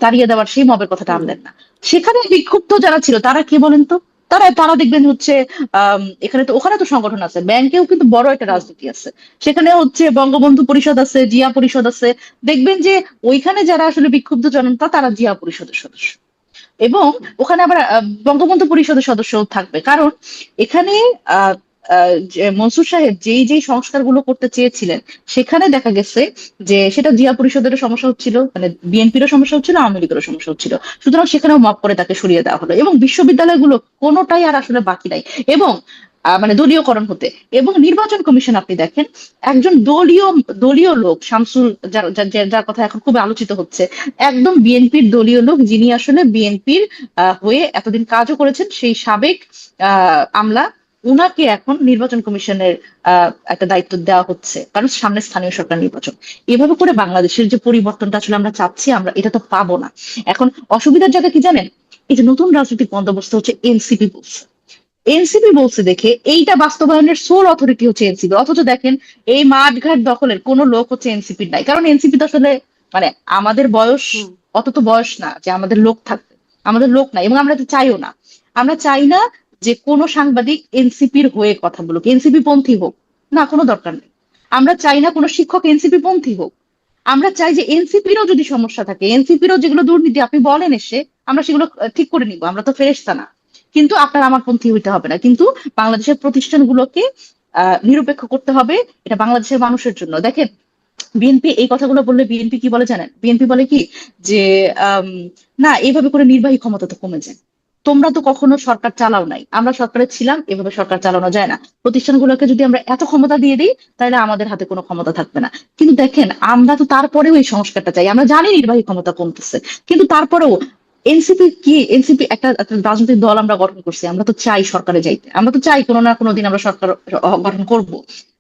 তাড়িয়ে দেওয়ার সেই মবের কথাটা হুম, আনলেন না। সেখানে বিক্ষুব্ধ যারা ছিল তারা কে বলেন তো? তারা তারা দেখবেন হচ্ছে এখানে তো ওখানে তো সংগঠন আছে, ব্যাংকেও কিন্তু বড় একটা হুম। রাজনীতি আছে। সেখানে হচ্ছে বঙ্গবন্ধু পরিষদ আছে, জিয়া পরিষদ আছে। দেখবেন যে ওইখানে যারা আসলে বিক্ষুব্ধ জনতা তারা জিয়া পরিষদের সদস্য। এবং ওখানে আবার বঙ্গবন্ধু পরিষদের সদস্য থাকবে, কারণ এখানে যে মনসুর সাহেব যেই যেই সংস্কারগুলো করতে চেয়েছিলেন, সেখানে দেখা গেছে যে সেটা জিয়া পরিষদেরও সমস্যা হচ্ছিল, মানে বিএনপিরও সমস্যা হচ্ছিল, আওয়ামী লীগেরও সমস্যা হচ্ছিল। সুতরাং সেখানেও মাফ করে তাকে সরিয়ে দেওয়া হলো, এবং বিশ্ববিদ্যালয়গুলো কোনোটাই আর আসলে বাকি নাই। এবং মানে দলীয়করণ হতে, এবং নির্বাচন কমিশন আপনি দেখেন, একজন দলীয় দলীয় লোক শামসুল, যার কথা এখন খুব আলোচিত হচ্ছে, একদম বিএনপির দলীয় লোক, যিনি আসলে বিএনপির হয়ে এতদিন কাজও করেছেন, সেই সাবেক আমলা, উনাকে এখন নির্বাচন কমিশনের একটা দায়িত্ব দেওয়া হচ্ছে, কারণ সামনে স্থানীয় সরকার নির্বাচন। এভাবে করে বাংলাদেশের যে পরিবর্তনটা আসলে আমরা চাচ্ছি, আমরা এটা তো পাবো না। এখন অসুবিধার জায়গা কি জানেন? এই যে নতুন রাজনৈতিক বন্দোবস্ত হচ্ছে এনসিপি বলছে, এনসিপি বলছে দেখে এইটা বাস্তবায়নের সোল অথরিটি হচ্ছে এনসিপি, অথচ দেখেন এই মাঠঘাট দখলের কোনো লোক হচ্ছে এনসিপির নাই, কারণ এনসিপি তো আসলে মানে আমাদের বয়স, হুম। অত তো বয়স না যে আমাদের লোক থাকবে। আমাদের লোক নাই, এবং আমরা তো চাইও না। আমরা চাই না যে কোনো সাংবাদিক এনসিপির হয়ে কথা বলুক, এনসিপি পন্থী হোক, না, কোনো দরকার নেই। আমরা চাই না কোনো শিক্ষক এনসিপি পন্থী হোক। আমরা চাই যে এনসিপিরও যদি সমস্যা থাকে, এনসিপিরও যেগুলো দুর্নীতি আপনি বলেন এসে, আমরা সেগুলো ঠিক করে নিব, আমরা তো ফেরেশতা না। কিন্তু আপনার আমার পন্থী হইতে হবে না, কিন্তু বাংলাদেশের প্রতিষ্ঠানগুলোকে নিরপেক্ষ করতে হবে, এটা বাংলাদেশের মানুষের জন্য। দেখেন, বিএনপি এই কথাগুলো বললে বিএনপি কি বলে জানেন? বিএনপি বলে কি যে আম, না, এইভাবে করে নির্বাহী ক্ষমতা তো কমে যায়, তোমরা তো কখনো সরকার চালাও নাই, আমরা সরকারে ছিলাম, এভাবে সরকার চালানো যায় না। প্রতিষ্ঠানগুলোকে যদি আমরা এত ক্ষমতা দিয়ে দিই, তাহলে আমাদের হাতে কোনো ক্ষমতা থাকবে না। কিন্তু দেখেন, আমরা তো তারপরেও এই সংস্কারটা চাই, আমরা জানি নির্বাহী ক্ষমতা কমতেছে, কিন্তু তারপরেও এনসিপি কি, এনসিপি একটা একটা রাজনৈতিক দল আমরা গঠন করছি, আমরা তো চাই সরকারে যাইতে, আমরা তো চাই কোনো না কোনো দিন আমরা সরকার গঠন করব।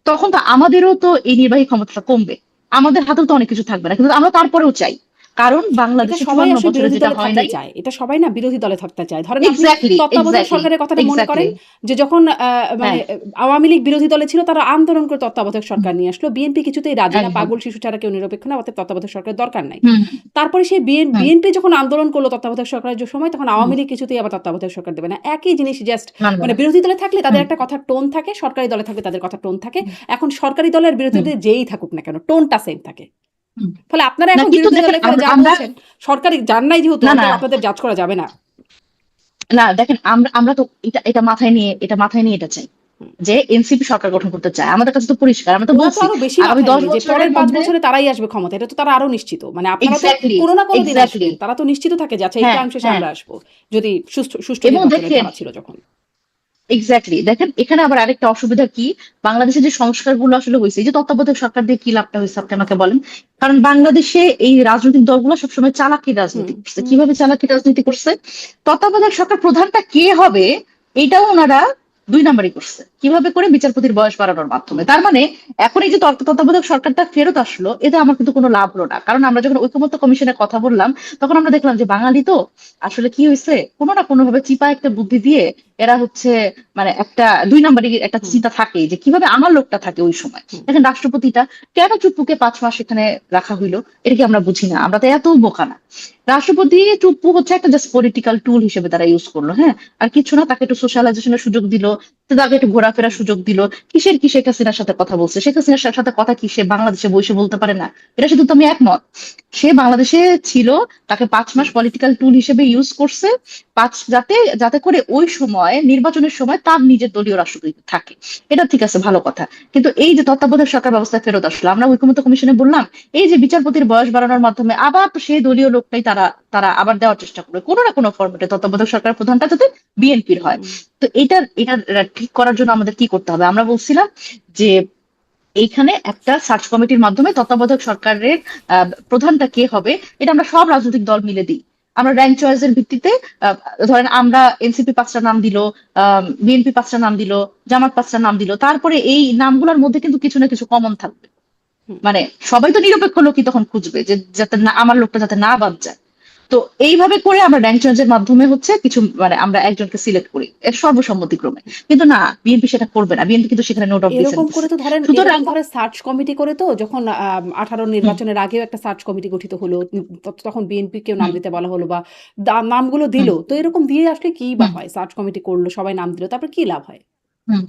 তখন তো আমাদেরও তো এই নির্বাহী ক্ষমতাটা কমবে, আমাদের হাতেও তো অনেক কিছু থাকবে না, কিন্তু আমরা তারপরেও চাই, কারণ এটা বাংলাদেশে সবাই 54 আসলে বছরে বিরোধী যেটা দলে হয় থাকতে নাই। চায়। এটা সবাই না বিরোধী দলে থাকতে চায়। ধরেন আপনি এক্স্যাক্টলি, তত্ত্বাবধায়ক এক্স্যাক্টলি, সরকারের কথাটা মনে এক্স্যাক্টলি। করেন, যে যখন মানে হ্যাঁ, আওয়ামী লীগ বিরোধী দলে ছিল, তারা আন্দোলন করে তত্ত্বাবধায়ক হুম, সরকার নিয়ে আসলো। বিএনপি কিছুতেই রাজি না, একদম। পাগল শিশু ছাড়া কেউ নিরপেক্ষ না, অর্থাৎ তত্ত্বাবধায়ক সরকারের দরকার নাই। হুম, তারপরে সেই হুম, বিএনপি যখন আন্দোলন করলো তত্ত্বাবধায়ক সরকারের যে সময়, তখন হুম, আওয়ামী লীগ কিছুতেই আবার তত্ত্বাবধায়ক সরকার দেবে না। একই জিনিস, জাস্ট মানবে মানে না। বিরোধী দলে থাকলে তাদের হুম, একটা কথার টোন থাকে, সরকারি দলে থাকলে তাদের কথার টোন থাকে। হুম, এখন সরকারি দলের বিরোধী হুম, দলে যেই থাকুক না কেন, টোনটা সেম থাকে। হুম। ফলে আপনারা না, এখন কিন্তু বিরোধী দেখেন দলে থেকে আমরা যা আমরা বলছেন, সরকারি যার নাই যেহেতু, না, না, অতএব আপনাদের জাজ করা যাবে না। না, দেখেন, আমরা আমরা তো এটা মাথায় নিয়ে এটা চাই হুম। যে এনসিপি সরকার গঠন করতে চায়, আমাদের কাছে তো পরিষ্কার, আমরা তো ওরা তো বলছি আরো বেশি আগামী মাথায় দশ নিয়ে যে বছরের পরের 5 মধ্যে। বছরে তারাই আসবে ক্ষমতায়, এটা তো তারা আরো নিশ্চিত। মানে আপনারা তো এক্স্যাক্টলি, কোনো না কোনো দিন এক্স্যাক্টলি। আসবেন। তারা তো নিশ্চিত থাকে যে আচ্ছা এই হ্যাঁ, টাইম শেষে হ্যাঁ। আমরা আসবো। যদি সুষ্ঠু সুষ্ঠু এবং নির্বাচনের দেখেন, ধারা ছিল যখন। এক্স্যাক্টলি, দেখেন এখানে আবার আরেকটা অসুবিধা কি, বাংলাদেশে যে সংস্কারগুলো আসলে হয়েছে, এই যে তত্ত্বাবধায়ক সরকার দিয়ে কি লাভটা হয়েছে আপনি আমাকে বলেন? কারণ বাংলাদেশে এই রাজনৈতিক দলগুলো সবসময় চালাকির হুম, রাজনীতি করছে। কিভাবে চালাকির রাজনীতি করছে? তত্ত্বাবধায়ক সরকার প্রধানটা কে হবে, এটাও ওনারা 2 নাম্বারই করছে। কিভাবে করে? বিচারপতির বয়স বাড়ানোর মাধ্যমে। হুম। তার মানে এখন এই যে তত্ত্বাবধায়ক সরকারটা ফেরত আসলো, এতে আমার কিন্তু কোনো লাভ হলো না, কারণ আমরা যখন ঐকমত্য কমিশনের কথা বললাম, তখন আমরা দেখলাম যে বাঙালি তো আসলে কি হয়েছে, কোনো না কোনো ভাবে চিপা একটা বুদ্ধি দিয়ে এরা হচ্ছে, মানে একটা 2 নাম্বারই একটা হুম, চিন্তা থাকে যে কিভাবে আমার লোকটা থাকে ওই সময়। হুম। দেখেন, রাষ্ট্রপতিটা কেন চুপ্পুকে 5 মাস এখানে রাখা হইলো, এটা কি আমরা বুঝি না? আমরা তো এত বোকা না। রাষ্ট্রপতি চুপ্পু হচ্ছে একটা জাস্ট পলিটিক্যাল টুল হিসেবে তারা ইউজ করলো, হ্যাঁ, আর কিছু না। তাকে একটু সোশ্যালাইজেশনের সুযোগ দিল, তো তাকে একটু ঘোরাফেরার সুযোগ দিল। কিসের কি শেখ হাসিনার সাথে কথা বলছে? শেখ হাসিনার সাথে কথা কি সে বাংলাদেশে বসে বলতে পারে না? এটা শুধু তো আমি একমত। সে বাংলাদেশে ছিল, তাকে 5 মাস পলিটিক্যাল টুল হিসেবে ইউজ করছে, যাতে যাতে করে ওই সময় নির্বাচনের সময় তার নিজের দলীয় রাষ্ট্রপতি থাকে। এটা ঠিক আছে, ভালো কথা। কিন্তু এই যে তত্ত্বাবধায়ক সরকার ব্যবস্থা ফেরত আসলো, আমরা ঐকমত্য কমিশনে বললাম, এই যে বিচারপতির বয়স বাড়ানোর মাধ্যমে আবার তো সেই দলীয় লোকটাই তারা তারা আবার দেওয়ার চেষ্টা করবে কোনো না কোনো ফরম্যাটে, তত্ত্বাবধায়ক সরকার প্রধানটা যাতে বিএনপির হয়। হুম। তো এটা ঠিক করার জন্য আমাদের কি করতে হবে? আমরা বলছিলাম যে এইখানে একটা সার্চ কমিটির মাধ্যমে তত্ত্বাবধায়ক সরকারের প্রধানটা কে হবে, এটা আমরা সব রাজনৈতিক দল মিলে দিই। আমরা র্যাঙ্ক চয়েসের ভিত্তিতে, আহ, ধরেন আমরা এনসিপি 5টা নাম দিল, বিএনপি 5টা নাম দিল, জামাত 5টা নাম দিল, তারপরে এই নামগুলোর মধ্যে কিন্তু কিছু না কিছু কমন থাকবে। হুম। মানে সবাই তো নিরপেক্ষ লোকই তখন খুঁজবে, যে যাতে না আমার লোকটা যাতে না বাদ যায়। তো এইভাবে করে আমরা র্যাঙ্ক চয়েসের মাধ্যমে হচ্ছে কিছু, মানে আমরা একজনকে সিলেক্ট করি সর্বসম্মতিক্রমে। কিন্তু না, বিএনপি সেটা করবে না, বিএনপি কিন্তু সেখানে নোট অফ ডিসেন্ট এরকম করে দিচ্ছে। তো ধরেন, সুতরাং এরকম ধরে সার্চ কমিটি করে তো যখন 18 হুম, নির্বাচনের আগেও একটা সার্চ কমিটি গঠিত হলো, তখন বিএনপি কেউ নাম হুম, দিতে বলা হলো বা নামগুলো দিল, হুম, তো এরকম দিয়ে আসলে কি বা হুম, হয়? সার্চ কমিটি করলো, সবাই নাম দিল, তারপর কি লাভ হয়? হুম।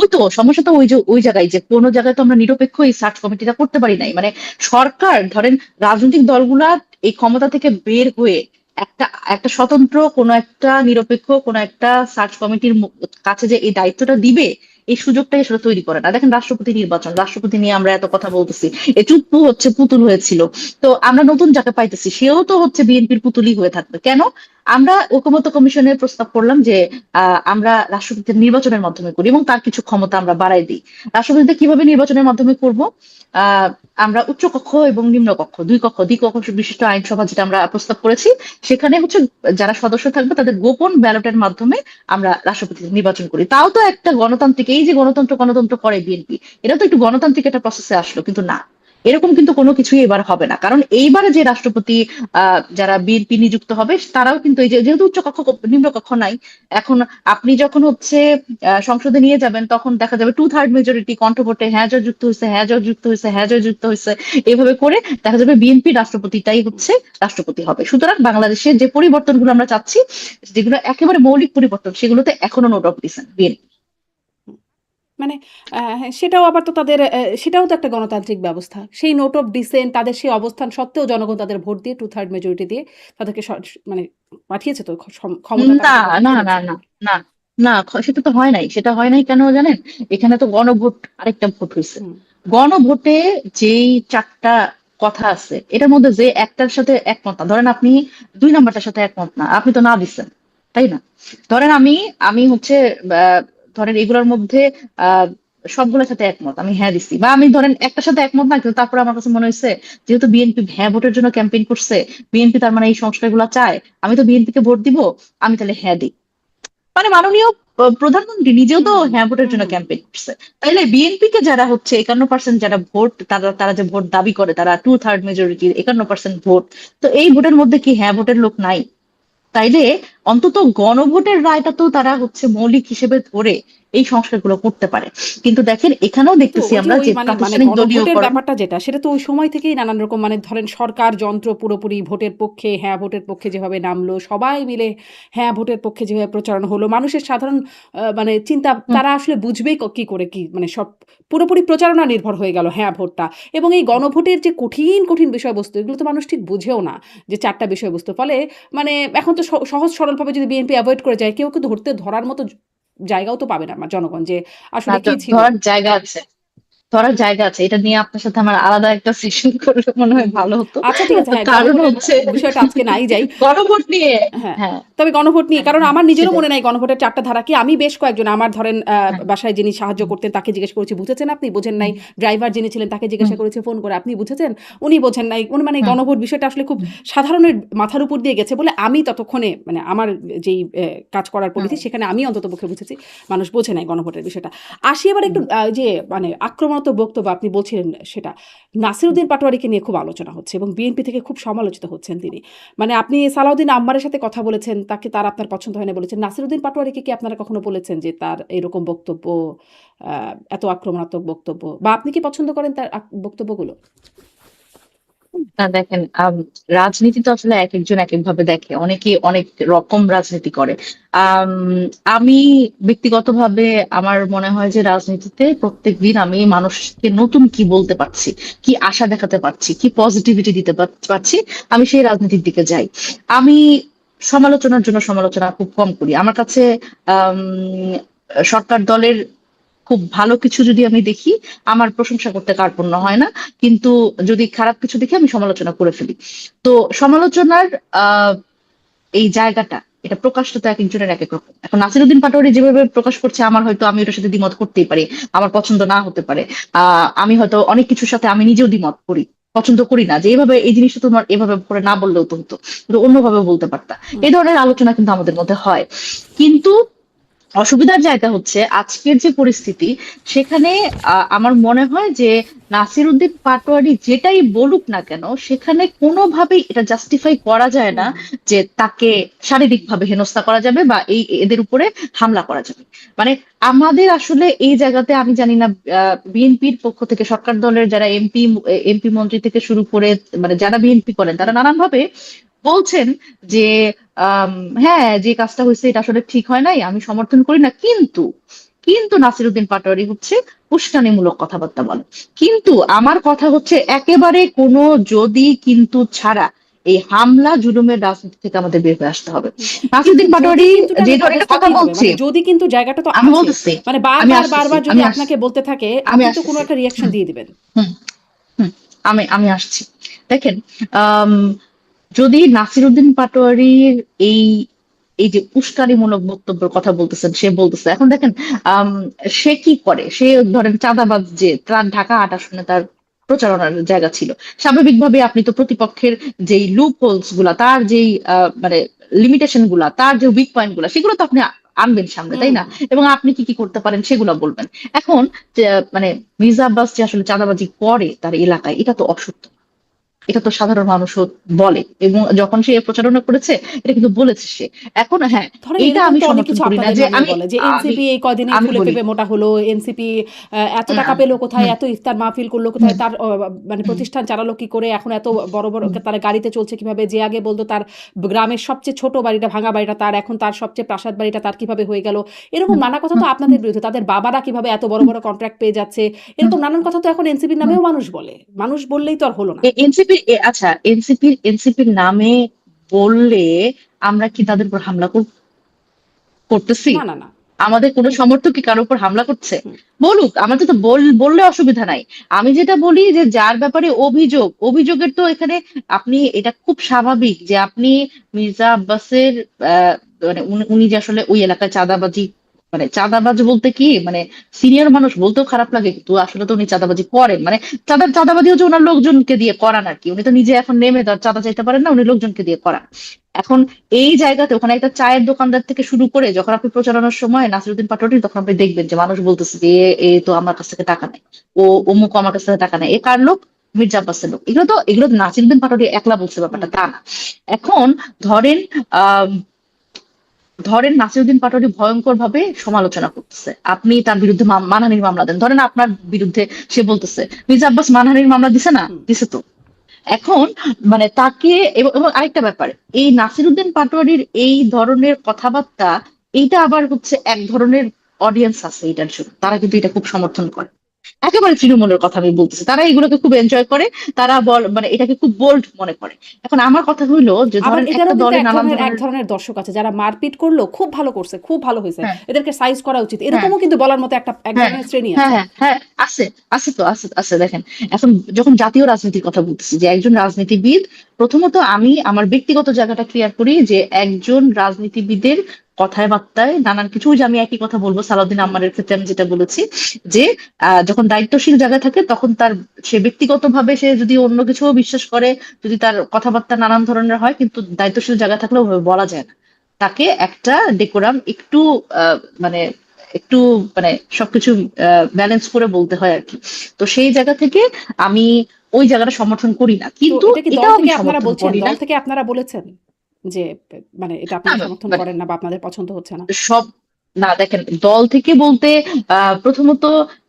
ওই তো সমস্যা, তো ওই যে ওই জায়গায় যে কোনো জায়গায় তো আমরা নিরপেক্ষ এই সার্চ কমিটিটা করতে পারি নাই। মানে সরকার ধরেন রাজনৈতিক দলগুলা এই ক্ষমতা থেকে বের হয়ে একটা একটা স্বতন্ত্র কোন একটা নিরপেক্ষ কোন একটা সার্চ কমিটির কাছে যে এই দায়িত্বটা দিবে, এই সুযোগটাই আসলে তৈরি করে না। দেখেন রাষ্ট্রপতি নির্বাচন, রাষ্ট্রপতি নিয়ে আমরা এত কথা বলতেছি, এ চুপ্পু হচ্ছে পুতুল হয়েছিল, তো আমরা নতুন যাকে পাইতেছি সেও তো হচ্ছে বিএনপির পুতুলই হয়ে থাকবে কেন? আমরা ঐকমত্য কমিশনের প্রস্তাব করলাম যে আমরা রাষ্ট্রপতির নির্বাচনের মাধ্যমে করি এবং তার কিছু ক্ষমতা আমরা বাড়াই দিই। রাষ্ট্রপতিতে কিভাবে নির্বাচনের মাধ্যমে করব? আহ আমরা উচ্চ কক্ষ এবং নিম্ন কক্ষ, দুই কক্ষ, দ্বিকক্ষ বিশিষ্ট আইনসভা যেটা আমরা প্রস্তাব করেছি, সেখানে হচ্ছে যারা সদস্য থাকবে তাদের গোপন ব্যালটের মাধ্যমে আমরা রাষ্ট্রপতি নির্বাচন করি। তাও তো একটা গণতান্ত্রিক, এই যে গণতন্ত্র গণতন্ত্র করে বিএনপি, এটা তো একটু গণতান্ত্রিক একটা প্রসেসে আসলো, কিন্তু না, এরকম কিন্তু কোনো কিছুই এবার হবে না। কারণ এইবারে যে রাষ্ট্রপতি যারা বিএনপি নিযুক্ত হবে তারাও কিন্তু এই যে যেহেতু উচ্চ কক্ষ নিম্ন কক্ষ নাই, এখন আপনি যখন হচ্ছে সংসদে নিয়ে যাবেন তখন দেখা যাবে 2/3 মেজরিটি কণ্ঠভোটে হ্যাঁ জয় যুক্ত হয়েছে, হ্যাঁ জয় যুক্ত হয়েছে, হ্যাঁ জয় যুক্ত হয়েছে, এইভাবে করে দেখা যাবে বিএনপি রাষ্ট্রপতিটাই হচ্ছে রাষ্ট্রপতি হবে। সুতরাং বাংলাদেশে যে পরিবর্তনগুলো আমরা চাচ্ছি, যেগুলো একেবারে মৌলিক পরিবর্তন, সেগুলোতে এখনো নোট অফ দিচ্ছেন বিএনপি। মানে হ্যাঁ, সেটাও আবার তো তাদের সেটাও তো একটা গণতান্ত্রিক ব্যবস্থা। সেই নোট অফ ডিসেন্ট তাদের সেই অবস্থান সত্ত্বেও জনগণ তাদের ভোট দিয়ে 2/3 মেজরিটি দিয়ে তাদেরকে মানে পাঠিয়েছে তো ক্ষমতা তারা না তো না দখল না করেছে। না না না, সেটা তো হয় নাই, সেটা হয় নাই কেন জানেন? এখানে তো গণভোট, আরেকটা ভোট হয়েছে। হুম, গণভোটে যেই চারটা কথা আছে এটার মধ্যে যে একটার সাথে একমত না, ধরেন আপনি 2 নাম্বারটার সাথে একমত না, আপনি তো না দিচ্ছেন, তাই না? ধরেন আমি আমি হচ্ছে আহ, ধরেন এগুলোর মধ্যে আহ সবগুলোর সাথে একমত, আমি হ্যাঁ দিচ্ছি, বা আমি ধরেন একটার সাথে একমত না, কিন্তু তারপরে আমার কাছে মনে হয়েছে যেহেতু বিএনপি হ্যাঁ ভোটের জন্য ক্যাম্পেইন করছে, বিএনপি তার মানে এই সংস্কারগুলো চায়, আমি তো বিএনপি কে ভোট দিব, আমি তাহলে হ্যাঁ দিই। মানে মাননীয় প্রধানমন্ত্রী নিজেও তো হুম, হুম, হ্যাঁ ভোটের হুম, জন্য হুম। ক্যাম্পেইন করছে। তাইলে বিএনপি কে যারা হচ্ছে 51% যারা ভোট, তারা তারা যে ভোট দাবি করে, তারা 2/3 মেজরিটি 51% ভোট, তো এই ভোটের মধ্যে কি হ্যাঁ ভোটের লোক নাই? তাইলে অন্তত গণভোটের রায়টা তো তারা হচ্ছে মৌলিক হিসেবে ধরে এই সংস্কারগুলো করতে পারে। কিন্তু দেখেন এখানেও কিন্তু দেখতেছি ওই যে আমরা ওই যে মানে মানে প্রাতিষ্ঠানিক গণভোটের দলীয়করণ। ব্যাপারটা যেটা সেটা তো ওই সময় থেকেই নানান রকম মানে ধরেন সরকার যন্ত্র পুরোপুরি ভোটের পক্ষে হ্যাঁ ভোটের পক্ষে যেভাবে নামলো সবাই মিলে হ্যাঁ ভোটের পক্ষে যেভাবে প্রচারণা হলো মানুষের সাধারণ মানে চিন্তা হুম, তারা আসলে বুঝবেই কি করে কি মানে সব পুরোপুরি প্রচারণা নির্ভর হয়ে গেল হ্যাঁ ভোটটা এবং এই গণভোটের যে কঠিন কঠিন বিষয়বস্তু এগুলো তো মানুষ ঠিক বুঝেও না যে চারটা বিষয়বস্তু ফলে মানে এখন তো সহজ সরলভাবে যদি বিএনপি অ্যাভয়েড করে যায় কেউ কিন্তু ধরার মতো জায়গাও তো পাবে না আমার জনগণ যে না আসলে কি ছিল। ধরার জায়গা আছে, ধরার জায়গা আছে, এটা নিয়ে আপনার সাথে আমার আলাদা একটা সেশন করলে মনে হুম, হয় হুম। ভালো হতো। আচ্ছা ঠিক আছে। হ্যাঁ, কারণ গণভোটের হচ্ছে বিষয়টা আজকে নাই যাই। গণভোট নিয়ে। হ্যাঁ, হ্যাঁ, তবে গণভোট নিয়ে হ্যাঁ, কারণ হ্যাঁ, আমার নিজেরও সেটাই। মনে নাই গণভোটের ৪ টা ধারা কি। আমি বেশ কয়েকজন আমার ধরেন হ্যাঁ, বাসায় যিনি সাহায্য হুম, করতেন তাকে জিজ্ঞেস করেছি, "বুঝেছেন আপনি? বোঝেন নাই।" হুম, ড্রাইভার যিনি ছিলেন তাকে হুম, জিজ্ঞাসা করেছি ফোন করে, "আপনি বুঝেছেন?" উনি বোঝেন নাই। উনি মানে হুম, গণভোট বিষয়টা আসলে খুব হুম, সাধারণের মাথার উপর দিয়ে গেছে বলে আমি ততক্ষণে মানে আমার যেই কাজ করার হুম, পরিধি সেখানে আমি অন্ততপক্ষে বুঝেছি। মানুষ বোঝে নাই গণভোটের বিষয়টা। আসি এবার হুম, একটু যে মানে আক্রমণাত্মক বক্তব্য আপনি বলছিলেন সেটা। হুম। নাসিরউদ্দিন পাটোয়ারিকে নিয়ে খুব আলোচনা হচ্ছে এবং বিএনপি থেকে খুব সমালোচিত হচ্ছেন তিনি। মানে আপনি সালাউদ্দিন আম্মারের সাথে কথা বলেছেন, তার আপনার পছন্দ হয় না বলেছেন। নাসিরউদ্দিন পাটোয়ারিকে কি আপনারা কখনো বলেছেন যে তার এরকম বক্তব্য এত আক্রমণাত্মক বক্তব্য বা আপনি কি পছন্দ করেন তার বক্তব্যগুলো? না দেখেন, রাজনীতি তো আসলে এক একজন এক একভাবে দেখে, অনেকে অনেক রকম রাজনীতি করে। আম, আমি ব্যক্তিগতভাবে আমার মনে হয় যে রাজনীতিতে প্রত্যেকদিন আমি মানুষকে নতুন কি বলতে পারছি, কি আশা দেখাতে পারছি, কি পজিটিভিটি দিতে পারছি, আমি সেই রাজনীতির দিকে যাই। আমি সমালোচনার জন্য সমালোচনা খুব কম করি। আমার কাছে আম, সরকার দলের খুব ভালো কিছু যদি আমি দেখি, আমার প্রশংসা করতে কার্পণ্য হয় না, কিন্তু যদি খারাপ কিছু দেখি আমি সমালোচনা করে ফেলি। তো সমালোচনার আহ এই জায়গাটা, এটা প্রকাশটা তো এক একজনের এক এক রকম। এখন নাসিরুদ্দিন পাটোয়ারি যেভাবে প্রকাশ করছে, আমার হয়তো আমি ওটার সাথে দ্বিমত করতেই পারি, আমার পছন্দ না হতে পারে। আমি হয়তো অনেক কিছুর সাথে আমি নিজেও দ্বিমত করি, পছন্দ করি না যে এইভাবে এই জিনিসটা তোমার এভাবে করে না বললেও তো হতো, কিন্তু অন্যভাবে বলতে পারতা। হুম, এই ধরনের আলোচনা কিন্তু আমাদের মধ্যে হয়। কিন্তু অসুবিধার জায়গা হচ্ছে আজকের যে পরিস্থিতি, সেখানে আমার মনে হয় যে নাসিরুদ্দিন পাটোয়ারি যেটাই বলুক না কেন, সেখানে কোনোভাবেই এটা জাস্টিফাই করা যায় হুম, না হুম। যে তাকে শারীরিকভাবে হেনস্থা করা যাবে বা এদের উপরে হামলা করা যাবে। মানে আমাদের আসলে এই জায়গাতে আমি জানি না, বিএনপির পক্ষ থেকে সরকার দলের যারা এমপি মন্ত্রী থেকে শুরু করে, মানে যারা বিএনপি করেন তারা নানান ভাবে বলছেন যে আম, হ্যাঁ যে কাজটা হয়েছে এটা আসলে ঠিক হয় নাই, আমি সমর্থন করি না, কিন্তু কিন্তু নাসিরুদ্দিন পাটোয়ারি হচ্ছে উস্কানিমূলক কথাবার্তা বলে। কিন্তু আমার কথা হচ্ছে একেবারে কোনো যদি কিন্তু ছাড়া এই হামলা জুলুমের রাজনীতি থেকে আমাদের বের হয়ে আসতে হবে। কিন্তু নাসিরুদ্দিন যদি পাটোয়ারি কিন্তুটা যে নিয়ে ধরনের কথা অবস্থাতেই হবে বলছে, যদি কিন্তু জায়গাটা তো আমি আছে বলতেছি, আমি বারবার আসতেছি বারবার যদি আমি আসছি আপনাকে বলতে থাকে আমি আপনি তো কোনো আসতেছি একটা রিয়াকশন হুম দিয়ে দিবেন। হুম হুম আমি আসছি। দেখেন, আম, যদি নাসিরুদ্দিন পাটোয়ারির এই এই যে উস্কানিমূলক বক্তব্যের কথা বলতেছেন, সে বলতেছে এখন দেখেন, আম, সে কি করে, সে ধরেন চাঁদাবাজ, যে তার ঢাকা ৮ আসনে তার প্রচারণার জায়গা ছিল, স্বাভাবিকভাবে আপনি তো প্রতিপক্ষের যেই লুপ হোলস গুলা, তার যেই মানে লিমিটেশন গুলা, তার যে উইক পয়েন্ট গুলা, সেগুলো তো আপনি আনবেন সামনে, তাই হুম। না? এবং আপনি কি কি করতে পারেন সেগুলো বলবেন। এখন যে, মানে মির্জা আব্বাস যে আসলে চাঁদাবাজি করে তার এলাকায়, এটা তো অসত্য, এটা তো সাধারণ মানুষও বলে, এবং যখন সে প্রচারণা করেছে এটা কিন্তু বলেছে সে। এখন হ্যাঁ, ধরেন এইটা এরকম আমি তো অনেক সমর্থন কিছু করি না আপনাদের যে নামেও আমি বলে যে আমি এনসিপি এই কয়দিনেই আমি ফুলে বলি ফেপে মোটা হলো, এনসিপি এত হুম, টাকা পেলো কোথায়, হুম, এত ইফতার মাহফিল করলো হুম, কোথায়, তার মানে হুম, প্রতিষ্ঠান চালালো কি করে, এখন এত বড় বড় হুম, তার গাড়িতে চলছে কিভাবে, যে আগে বলতো তার গ্রামের সবচেয়ে ছোট বাড়িটা ভাঙা বাড়িটা তার, এখন তার সবচেয়ে প্রাসাদ বাড়িটা তার কিভাবে হয়ে গেল, এরকম হুম, নানা কথা তো হুম, আপনাদের বিরুদ্ধে, তাদের বাবারা কিভাবে এত বড় হুম, বড় কন্ট্রাক্ট পেয়ে যাচ্ছে, হুম, এরকম নানান কথা তো এখন এনসিপির হুম। নামেও মানুষ বলে, মানুষ বললেই তো আর হলো না। এনসিপি, আচ্ছা, এনসিপির নামে বললে আমরা কি তাদের উপর হামলা করতেছি? না না না। আমাদের কোনো সমর্থক কি কারোর উপর হামলা করছে? হুম। বলুক, আমাদের তো বললে অসুবিধা নাই। আমি যেটা বলি যে যার ব্যাপারে অভিযোগের তো এখানে, আপনি এটা খুব স্বাভাবিক যে আপনি মির্জা আব্বাসের আহ মানে উনি যে আসলে ওই এলাকায় চাঁদাবাজি, মানে চাঁদাবাজ বলতে কি, মানে সিনিয়র মানুষ বলতেও খারাপ লাগে, কিন্তু আসলে তো উনি চাঁদাবাজি করেন, মানে চাঁদাবাজি হচ্ছে ওনার লোকজনকে দিয়ে করান আর কি। উনি তো নিজে এখন নেমে চাঁদা চাইতে পারেন না, উনি লোকজনকে দিয়ে করান। এখন এই জায়গাতে ওখানে একটা চায়ের দোকানদার থেকে শুরু করে, যখন আপনি প্রচারণার সময় নাসিরুদ্দিন পাটোয়ারি, তখন আপনি দেখবেন যে মানুষ বলতেছে যে এ তো আমার কাছ থেকে টাকা নেয়, ও অমুক আমার কাছ থেকে টাকা নেয়, এ কার লোক? মির্জা আব্বাসের লোক। এগুলো তো নাসিরুদ্দিন পাটোয়ারি একলা বলছে, হুম। ব্যাপারটা তা না। এখন ধরেন, আহ নাসিরুদ্দিন পাটোয়ারি ভয়ঙ্কর ভাবে সমালোচনা করতেছে, আপনি তার বিরুদ্ধে মানহানির মামলা দেন, ধরেন আপনার বিরুদ্ধে সে বলতেছে মির্জা আব্বাস মানহানির মামলা দিছে না, হুম। দিছে তো। এখন মানে তাকে, এবং আরেকটা ব্যাপার, এই নাসিরুদ্দিন পাটোয়ারির এই ধরনের কথাবার্তা, এইটা আবার হচ্ছে এক ধরনের অডিয়েন্স আছে এটার জন্য, তারা কিন্তু এটা খুব সমর্থন করে। একেবারে তৃণমূলের কথা আমি বলতেছি, তারা এগুলোকে খুব এনজয় করে, তারা মানে এটাকে খুব বোল্ড মনে করে। এখন আমার কথা হইলো যে আবার ধরেন একটা এদেরও কিন্তু দলে এক নানান ধরনের ধরনের, দর্শক আছে যারা মারপিট করলো খুব ভালো করছে, খুব ভালো হয়েছে, হ্যাঁ, এদেরকে সাইজ করা উচিত, হ্যাঁ, এরকমও কিন্তু বলার মতো এক হ্যাঁ, ধরনের শ্রেণী হ্যাঁ, আছে। হ্যাঁ, হ্যাঁ, আছে, আছে তো, আছে, আছে। দেখেন, এখন যখন জাতীয় রাজনীতির কথা বলতেছি, যে একজন রাজনীতিবিদ, প্রথমত আমি আমার ব্যক্তিগত জায়গাটা ক্লিয়ার করি, যে একজন রাজনীতিবিদের কথায় বার্তায় নানান কিছু, ওই যে আমি একই কথা বলবো সালাউদ্দিন হুম। আম্মারের ক্ষেত্রে আমি যেটা বলেছি, যে যখন দায়িত্বশীল জায়গায় থাকে তখন তার, সে ব্যক্তিগতভাবে সে যদি অন্য কিছুও বিশ্বাস করে, যদি তার কথাবার্তা নানান ধরনের হয়, কিন্তু দায়িত্বশীল জায়গায় থাকলে ওভাবে বলা যায় না। তাকে একটা ডেকোরাম একটু, মানে একটু, মানে সবকিছু ব্যালেন্স করে বলতে হয় আর কি। তো সেই জায়গা থেকে আমি ওই জায়গাটা সমর্থন করি না, তো কিন্তু এটা কি দল এটাও আমি থেকে আপনারা সমর্থন বলছেন, করি না। দল থেকে আপনারা বলেছেন যে মানে এটা না, আপনারা সমর্থন মানে করেন না বা আপনাদের পছন্দ হচ্ছে না? সব, না দেখেন, দল থেকে বলতে প্রথমত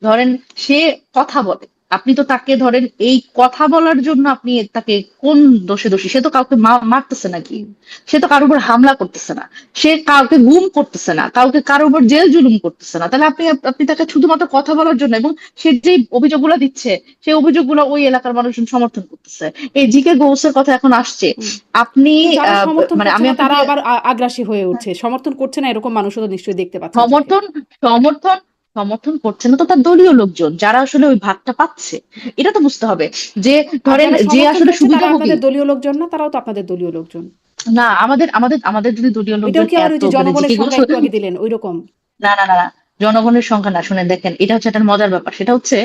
ধরেন সে কথা বলে, আপনি তো তাকে ধরেন এই কথা বলার জন্য আপনি তাকে কোন দোষী, সে তো কাউকে মারতেছে নাকি, হুম। সে তো কারোর উপর হামলা করতেছে না, সে কাউকে গুম করতেছে না, কাউকে কারোর উপর জেল জুলুম করতেছে না, তাহলে আপনি তাকে শুধুমাত্র কথা বলার জন্য, এবং সে যে অভিযোগগুলো দিচ্ছে, সেই অভিযোগগুলো ওই এলাকার মানুষজন সমর্থন করতেছে। এই জি কে গৌসের কথা এখন আসছে, হুম। আপনি কিন্তু যারা আহ সমর্থন মানে করছে আমি না তারা আপনাকে আবার আগ্রাসী হয়ে উঠছে, সমর্থন করছে না এরকম মানুষও তো নিশ্চয়ই দেখতে পাচ্ছেন চোখে। সমর্থন সমর্থন সমর্থন করছে না তো তার দলীয় লোকজন, যারা আসলে ওই ভাগটা পাচ্ছে। এটা তো বুঝতে হবে যে আর ধরেন যারা যে সমর্থন আসলে করছে তারা সুবিধাভোগী। আপনাদের দলীয় লোকজন না? তারাও তো আপনাদের দলীয় লোকজন। না, আমাদের যদি দলীয় এটাও লোকজন কি আবার ওই এত যে মানে জনগণের জিকে সংখ্যা একটু আগে দিলেন ওইরকম? না, না, না, না, জনগণের সংখ্যা না, শুনে দেখেন, এটা হচ্ছে একটা মজার ব্যাপার, সেটা হচ্ছে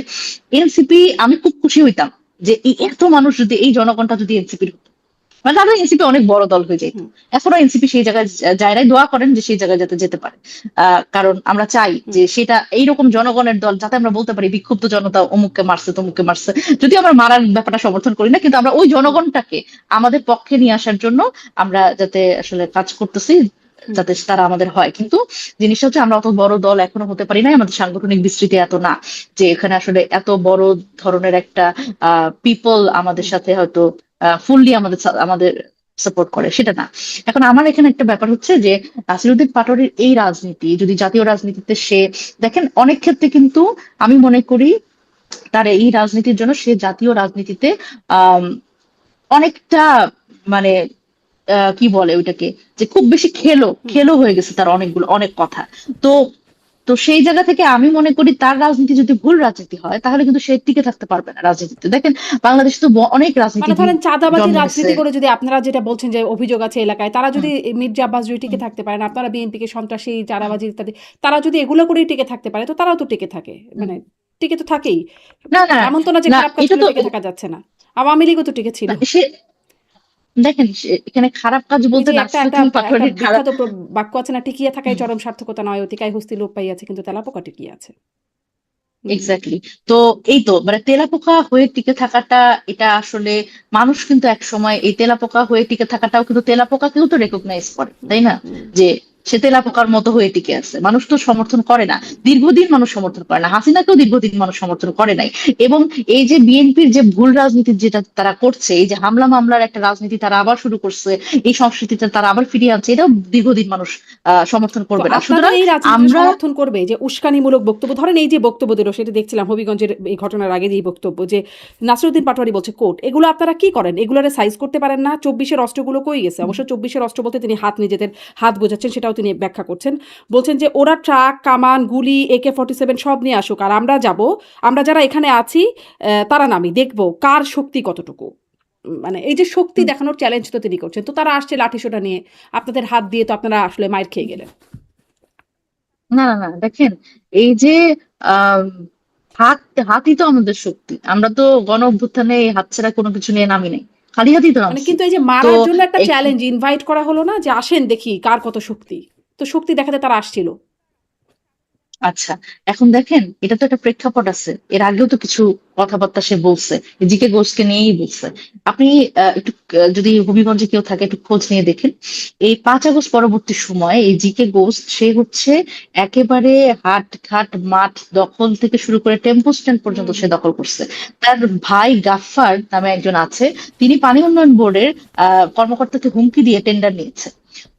এনসিপি, আমি খুব খুশি হইতাম যে এই এত মানুষ যদি, এই জনগণটা যদি এনসিপির হতো, মানে তাহলে এনসিপি অনেক বড় দল হয়ে যেত। হুম। এখনো এনসিপি সেই জায়গায় জায়গায় দোয়া করেন যে সেই জায়গায় যাতে যেতে পারে। কারণ আমরা চাই হুম। যে সেটা এইরকম জনগণের দল, যাতে আমরা বলতে পারি বিক্ষুব্ধ জনতা অমুককে মারছে তমুককে মারছে, যদি আমরা মারার ব্যাপারটা সমর্থন করি না, কিন্তু আমরা ওই হুম। জনগণটাকে আমাদের পক্ষে নিয়ে আসার জন্য আমরা যাতে আসলে কাজ করতেছি, হুম। যাতে তারা আমাদের হয়। কিন্তু জিনিসটা হচ্ছে আমরা অত বড় দল এখনো হতে পারি নাই, আমাদের সাংগঠনিক বিস্তৃতি এত না যে এখানে আসলে এত বড় ধরনের একটা পিপল আমাদের হুম। সাথে হয়তো ফুললি আমাদের সাপোর্ট করে, সেটা না। এখন আমার এখানে একটা ব্যাপার হচ্ছে যে নাসিরুদ্দিন পাটোয়ারির এই রাজনীতি যদি জাতীয় রাজনীতিতে সে, দেখেন অনেক ক্ষেত্রে কিন্তু আমি মনে করি তার এই রাজনীতির জন্য সে জাতীয় রাজনীতিতে আহ অনেকটা মানে কি বলে ওইটাকে, যে খুব বেশি খেলো হুম। খেলো হয়ে গেছে তার অনেক কথা। তো তো সেই জায়গা থেকে আমি মনে করি তার রাজনীতি যদি ভুল রাজনীতি হয় তাহলে কিন্তু সে টিকে থাকতে পারবে না রাজনীতিতে। দেখেন বাংলাদেশে তো অনেক মানে রাজনীতিবিদ ধরেন চাঁদাবাজির জন্ম নিচ্ছে। রাজনীতি করে যদি আপনারা যেটা বলছেন যে অভিযোগ আছে এলাকায়, তারা হুম, যদি এই মির্জা আব্বাস যদি টিকে হুম, থাকতে পারেন, আপনারা বিএনপিকে সন্ত্রাসী, হুম, চাঁদাবাজি ইত্যাদি, তারা যদি এগুলো করেই টিকে থাকতে পারে তো তারাও তো টিকে থাকে। হুম। মানে টিকে তো থাকেই। না না এমন তো না যে না, খারাপ কাজ এটা করলে তো টিকে থাকা যাচ্ছে না। আওয়ামী লীগও তো টিকে ছিল। না, সে দেখেন এখানে খারাপ কাজ ওই বলতে যে একটা একটা নাসিরুদ্দিন একটা পাটোয়ারির খারাপ। বিখ্যাত বাক্য আছে না, টিকিয়ে থাকাই চরম সার্থকতা নয়, অতিকায় হস্তি লোপ পাইয়াছে কিন্তু তেলাপোকা টিকিয়ে আছে। হুম। এক্স্যাক্টলি। তো এই তো মানে তেলাপোকা হয়ে টিকে থাকাটা, এটা আসলে মানুষ কিন্তু এক সময় এই তেলাপোকা হয়ে টিকে থাকাটাও কিন্তু তেলাপোকাকেও তো রেকগনাইজ করে, হুম। তাই না? হুম। যে সে তেলাপোকার মতো হয়ে টিকে আছে, মানুষ তো সমর্থন করে না। দীর্ঘদিন মানুষ সমর্থন করে না, হাসিনাকেও দীর্ঘদিন মানুষ সমর্থন করে নাই। এবং এই যে বিএনপির যে ভুল রাজনীতি যেটা তারা করছে, এই যে হামলা মামলার একটা রাজনীতি তারা আবার শুরু করছে, এই সংস্কৃতিটা তারা আবার ফিরিয়ে আনছে, এটাও দীর্ঘদিন মানুষ সমর্থন তো করবে না। আপনাদের সুতরাং এই রাজনীতিটা আমরা সমর্থন করবে যে উস্কানিমূলক বক্তব্য, ধরেন এই যে বক্তব্য দিল, সেটা দেখছিলাম হবিগঞ্জের এই ঘটনার আগে যে বক্তব্য, যে নাসিরুদ্দিন পাটোয়ারি বলছে কোর্ট, এগুলো আপনারা কি করেন? এগুলোরে সাইজ করতে পারেন না? 24-এর অস্ত্রগুলো কই গেছে? অবশ্য 24-এর অস্ত্র বলতে তিনি নিজেদের হাত বোঝাচ্ছেন, সেটাও তিনি ব্যাখ্যা করছেন। বলছেন যে ওরা ট্রাক, কামান, গুলি, AK-47 সব নিয়ে আসুক, আর আমরা যাব, আমরা যারা এখানে আছি তারা নামি দেখব কার শক্তি কতটুকু। মানে এই যে শক্তি দেখানোর চ্যালেঞ্জ তো তিনি করছেন, তো তারা আসছে লাঠিসোঁটা নিয়ে, আপনাদের হাত দিয়ে তো আপনারা আসলে মাইর খেয়ে গেলেন। না না না, দেখেন এই যে আহ হাত, হাতই তো আমাদের শক্তি। আমরা তো গণ অভ্যুত্থানে এই হাত ছাড়া কোনো কিছু নিয়ে নামি নাই, খালি হাতেই তো মানে নামছি। কিন্তু এই যে তো মারার জন্য একটা এক- চ্যালেঞ্জ ইনভাইট করা হলো না, যে আসেন দেখি কার কত শক্তি। তো শক্তি দেখাতে তারা আসছিল। আচ্ছা, এখন দেখেন এটা তো একটা প্রেক্ষাপট আছে, এর আগেও তো কিছু কথাবার্তা সে বলছে, জিকে ঘোষকে নিয়েই বলছে। আপনি একটু যদি হবিগঞ্জে কেউ থাকে একটু খোঁজ নিয়ে দেখেন, এই 5 আগস্ট পরবর্তী সময় এই জিকে ঘোষ সে হচ্ছে একেবারে হাট ঘাট মাঠ দখল থেকে শুরু করে টেম্পো স্ট্যান্ড হুম। পর্যন্ত সে হুম। দখল করছে। তার ভাই গাফফার নামে একজন আছে, তিনি পানি উন্নয়ন বোর্ডের কর্মকর্তাকে হুমকি দিয়ে টেন্ডার নিয়েছে।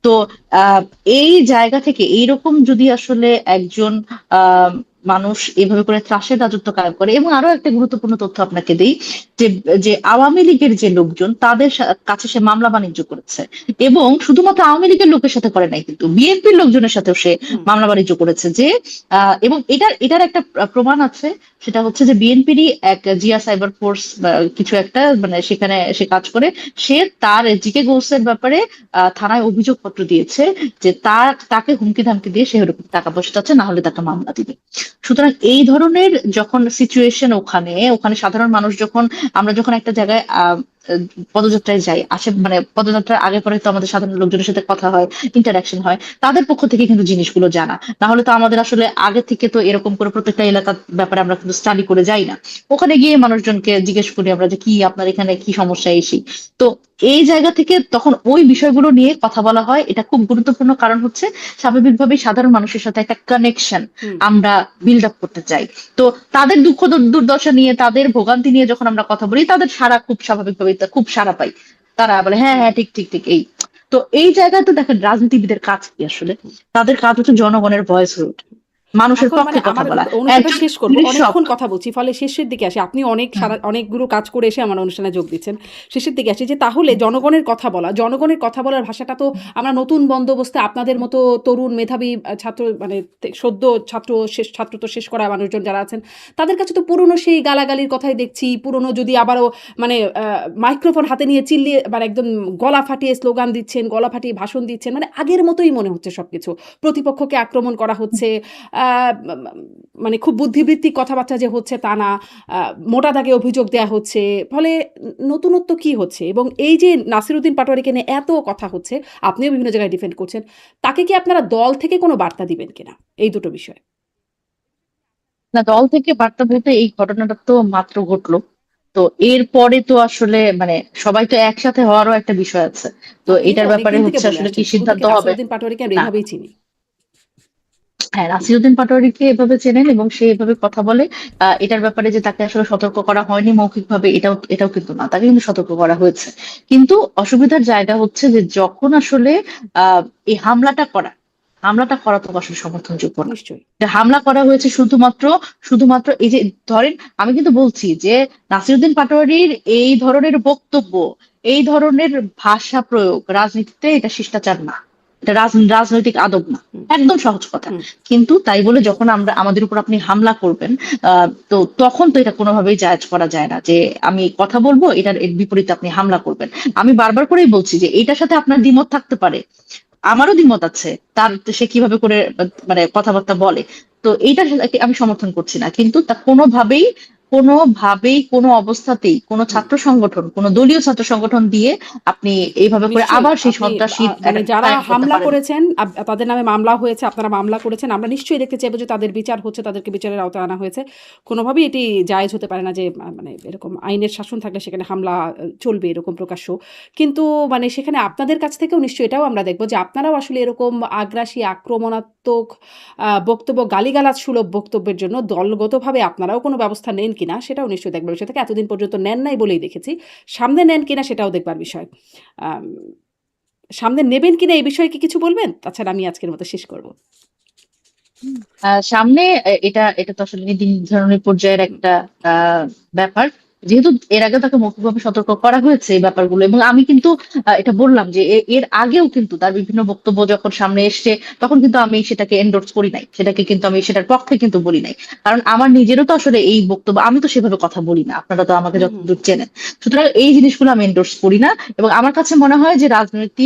তো আহ এই জায়গা থেকে এইরকম যদি আসলে একজন আহ মানুষ এভাবে করে ত্রাসের রাজত্ব কায়েম করে। এবং আরো একটা গুরুত্বপূর্ণ তথ্য আপনাকে দিই, যে যে আওয়ামী লীগের যে লোকজন তাদের কাছে সে মামলা বাণিজ্য করেছে, এবং শুধুমাত্র আওয়ামী লীগের লোকের সাথে করে নাই, কিন্তু বিএনপির লোকজনের সাথেও সে হুম। মামলা বাণিজ্য করেছে। যে এবং এটার একটা প্রমাণ আছে, সেটা হচ্ছে যে বিএনপিরই এক জিয়া সাইবার ফোর্স কিছু একটা, মানে সেখানে সে কাজ করে, সে তার জিকে গোসের ব্যাপারে থানায় অভিযোগপত্র দিয়েছে, যে তাকে হুমকি ধামকি দিয়ে সে ওরকম টাকা পয়সা চাচ্ছে, না হলে তাকে মামলা দিবে। সুতরাং এই ধরনের যখন সিচুয়েশন, ওখানে ওখানে সাধারণ মানুষ যখন, আমরা যখন একটা জায়গায় পদযাত্রায় যাই, মানে পদযাত্রার আগে পরে তো আমাদের সাধারণ লোকজনের সাথে কথা হয়, ইন্টারাকশন হয়, তাদের পক্ষ থেকে কিন্তু জিনিসগুলো জানা, না হলে তো আমাদের আসলে আগে থেকে তো এরকম করে প্রত্যেকটা এলাকার ব্যাপারে আমরা কিন্তু স্টাডি করে যাই না। ওখানে গিয়ে মানুষজনকে জিজ্ঞেস করি আমরা যে কি আপনার এখানে কি সমস্যা এসি। তো এই জায়গা থেকে তখন ওই বিষয়গুলো নিয়ে কথা বলা হয়, এটা খুব গুরুত্বপূর্ণ। কারণ হচ্ছে স্বাভাবিকভাবেই সাধারণ মানুষের সাথে একটা কানেকশন হুম। আমরা বিল্ড আপ করতে চাই। তো তাদের দুঃখ দুর্দশা নিয়ে, তাদের ভোগান্তি নিয়ে যখন আমরা কথা বলি, তাদের সারা খুব স্বাভাবিকভাবেই খুব সারা পাই। তারা বলে হ্যাঁ হুম। হ্যাঁ ঠিক ঠিক ঠিক এই। তো এই জায়গায় তো দেখেন রাজনীতিবিদের কাজ কি আসলে, তাদের কাজ হচ্ছে জনগণের ভয়েস হয়ে ওঠা, মানুষের এখন মানে পক্ষে কথা আমার বলা। অনুষ্ঠানটা একজন শেষ করব। কৃষক। অনেকক্ষণ কথা বলছি। ফলে শেষের দিকে আসি। আপনি হুম, অনেকগুলো কাজ করে এসে আমার অনুষ্ঠানে যোগ দিচ্ছেন। শেষের দিকে আসি যে তাহলে হুম, জনগণের কথা বলা, জনগণের কথা বলার ভাষাটা তো আমরা নতুন বন্দোবস্তে আপনাদের মতো তরুণ মেধাবী ছাত্র, মানে সদ্য ছাত্র তো শেষ করা মানুষজন যারা আছেন, তাদের কাছে তো পুরনো সেই গালাগালির কথাই দেখছি। পুরনো যদি আবারও মানে মাইক্রোফোন হাতে নিয়ে চিল্লিয়ে মানে একদম গলা ফাটিয়ে স্লোগান দিচ্ছেন, গলা ফাটিয়ে ভাষণ দিচ্ছেন। মানে আগের মতোই মনে হচ্ছে সবকিছু। প্রতিপক্ষকে আক্রমণ করা হচ্ছে। আহ, মানে খুব বুদ্ধিবৃত্তিক কথাবার্তা যে হচ্ছে তা না, মোটা দাগে অভিযোগ দেয়া হচ্ছে। ফলে নতুনত্ব কি হচ্ছে? এবং এই যে নাসিরুদ্দিন পাটোয়ারিকে নিয়ে এত কথা হচ্ছে, আপনিও বিভিন্ন জায়গায় ডিফেন্ড করছেন, তাকে কি আপনারা দল থেকে কোনো বার্তা দিবেন কিনা এই দুটো বিষয়ে? না, দল থেকে বার্তা বলতে এই ঘটনাটা তো মাত্র ঘটলো। তো এরপরে তো আসলে মানে সবাই তো একসাথে হওয়ারও একটা বিষয় আছে। তো আপনি এটার তো ব্যাপারে অনেকদিন থেকে হচ্ছে বলে আসলে কি আসছেন, শুরু থেকে সিদ্ধান্ত হবে। নাসিরুদ্দিন পাটোয়ারিকে আমরা না, এভাবেই চিনি। হ্যাঁ, নাসিরুদ্দিন পাটোয়ারিকে এভাবে চেনেন এবং সে এভাবে কথা বলে। এটার ব্যাপারে যে তাকে আসলে সতর্ক করা হয়নি মৌখিকভাবে, এটাও কিন্তু না, তাকে কিন্তু সতর্ক করা হয়েছে। কিন্তু অসুবিধার জায়গা হচ্ছে যে যখন আসলে আহ এই হামলাটা করা, হামলাটা করা তো আসলে সমর্থনযোগ্য না। নিশ্চয়ই। যে হামলা করা হয়েছে শুধুমাত্র শুধুমাত্র এই যে ধরেন, আমি কিন্তু বলছি যে নাসিরুদ্দিন পাটোয়ারির এই ধরনের বক্তব্য, এই ধরনের ভাষা প্রয়োগ রাজনীতিতে এটা শিষ্টাচার না, এটা রাজনৈতিক আদব না, হুম, একদম সহজ কথা। হুম। কিন্তু তাই বলে যখন আমাদের উপর আপনি হামলা করবেন, তো তখন তো এটা কোনোভাবেই জায়েজ করা যায় না যে আমি কথা বলবো, এর বিপরীতে আপনি হামলা করবেন। আমি বারবার করেই বলছি যে এটার সাথে আপনার দ্বিমত থাকতে পারে, আমারও দ্বিমত আছে, তার সে কিভাবে করে মানে কথাবার্তা বলে, তো এইটা আমি সমর্থন করছি না, কিন্তু তা কোনোভাবেই কোনো অবস্থাতেই কোনো ছাত্র সংগঠন, কোনো দলীয় ছাত্র সংগঠন দিয়ে আপনি এইভাবে করে নিশ্চয়ই আবার সেই আপনি সন্ত্রাসী মানে যারা কায়েম করতে হামলা পারেন না। করেছেন তাদের নামে মামলা হয়েছে, আপনারা মামলা করেছেন। আমরা নিশ্চয়ই দেখতে চাইবো যে তাদের বিচার হচ্ছে, তাদেরকে বিচারের আওতায় আনা হয়েছে। কোনোভাবেই এটি জায়েজ হতে পারে না যে মানে এরকম আইনের শাসন থাকলে সেখানে হামলা চলবে এরকম প্রকাশ্য। কিন্তু মানে সেখানে আপনাদের কাছ থেকেও নিশ্চয়ই এটাও আমরা দেখব যে আপনারাও আসলে এরকম আগ্রাসী, আক্রমণাত্মক বক্তব্য, গালিগালাজ সুলভ বক্তব্যের জন্য দলগতভাবে আপনারাও কোনো ব্যবস্থা নেন কিনা সেটাও নিশ্চয়ই দেখব। বিষয় থেকে এতদিন পর্যন্ত নেন নাই বলেই দেখেছি। সামনে নেন কিনা সেটাও দেখবার বিষয়। আম সামনে নেবেন কিনা এই বিষয়ে কি কিছু বলবেন? তাছাড়া আমি আজকের মতো শেষ করব। সামনে এটা এটা তো আসলে নীতি নির্ধারণের পর্যায়ের হুম, একটা ব্যাপার, যেহেতু এর আগে তাকে মৌখিকভাবে সতর্ক করা হয়েছে এই ব্যাপারগুলো, এবং আমি কিন্তু এটা বললাম যে এর আগেও কিন্তু তার বিভিন্ন বক্তব্য যখন সামনে এসছে, তখন কিন্তু আমি সেটাকে এন্ডোর্স করি নাই, সেটাকে কিন্তু আমি সেটার পক্ষে কিন্তু বলি নাই, কারণ আমার নিজেরও তো আসলে এই বক্তব্য, আমি তো সেভাবে কথা বলি না, আপনারা তো আমাকে হুম, হুম। যতদূর চেনেন, সুতরাং এই জিনিসগুলো আমি এন্ডোর্স করি না। এবং আমার কাছে মনে হয় যে রাজনৈতিক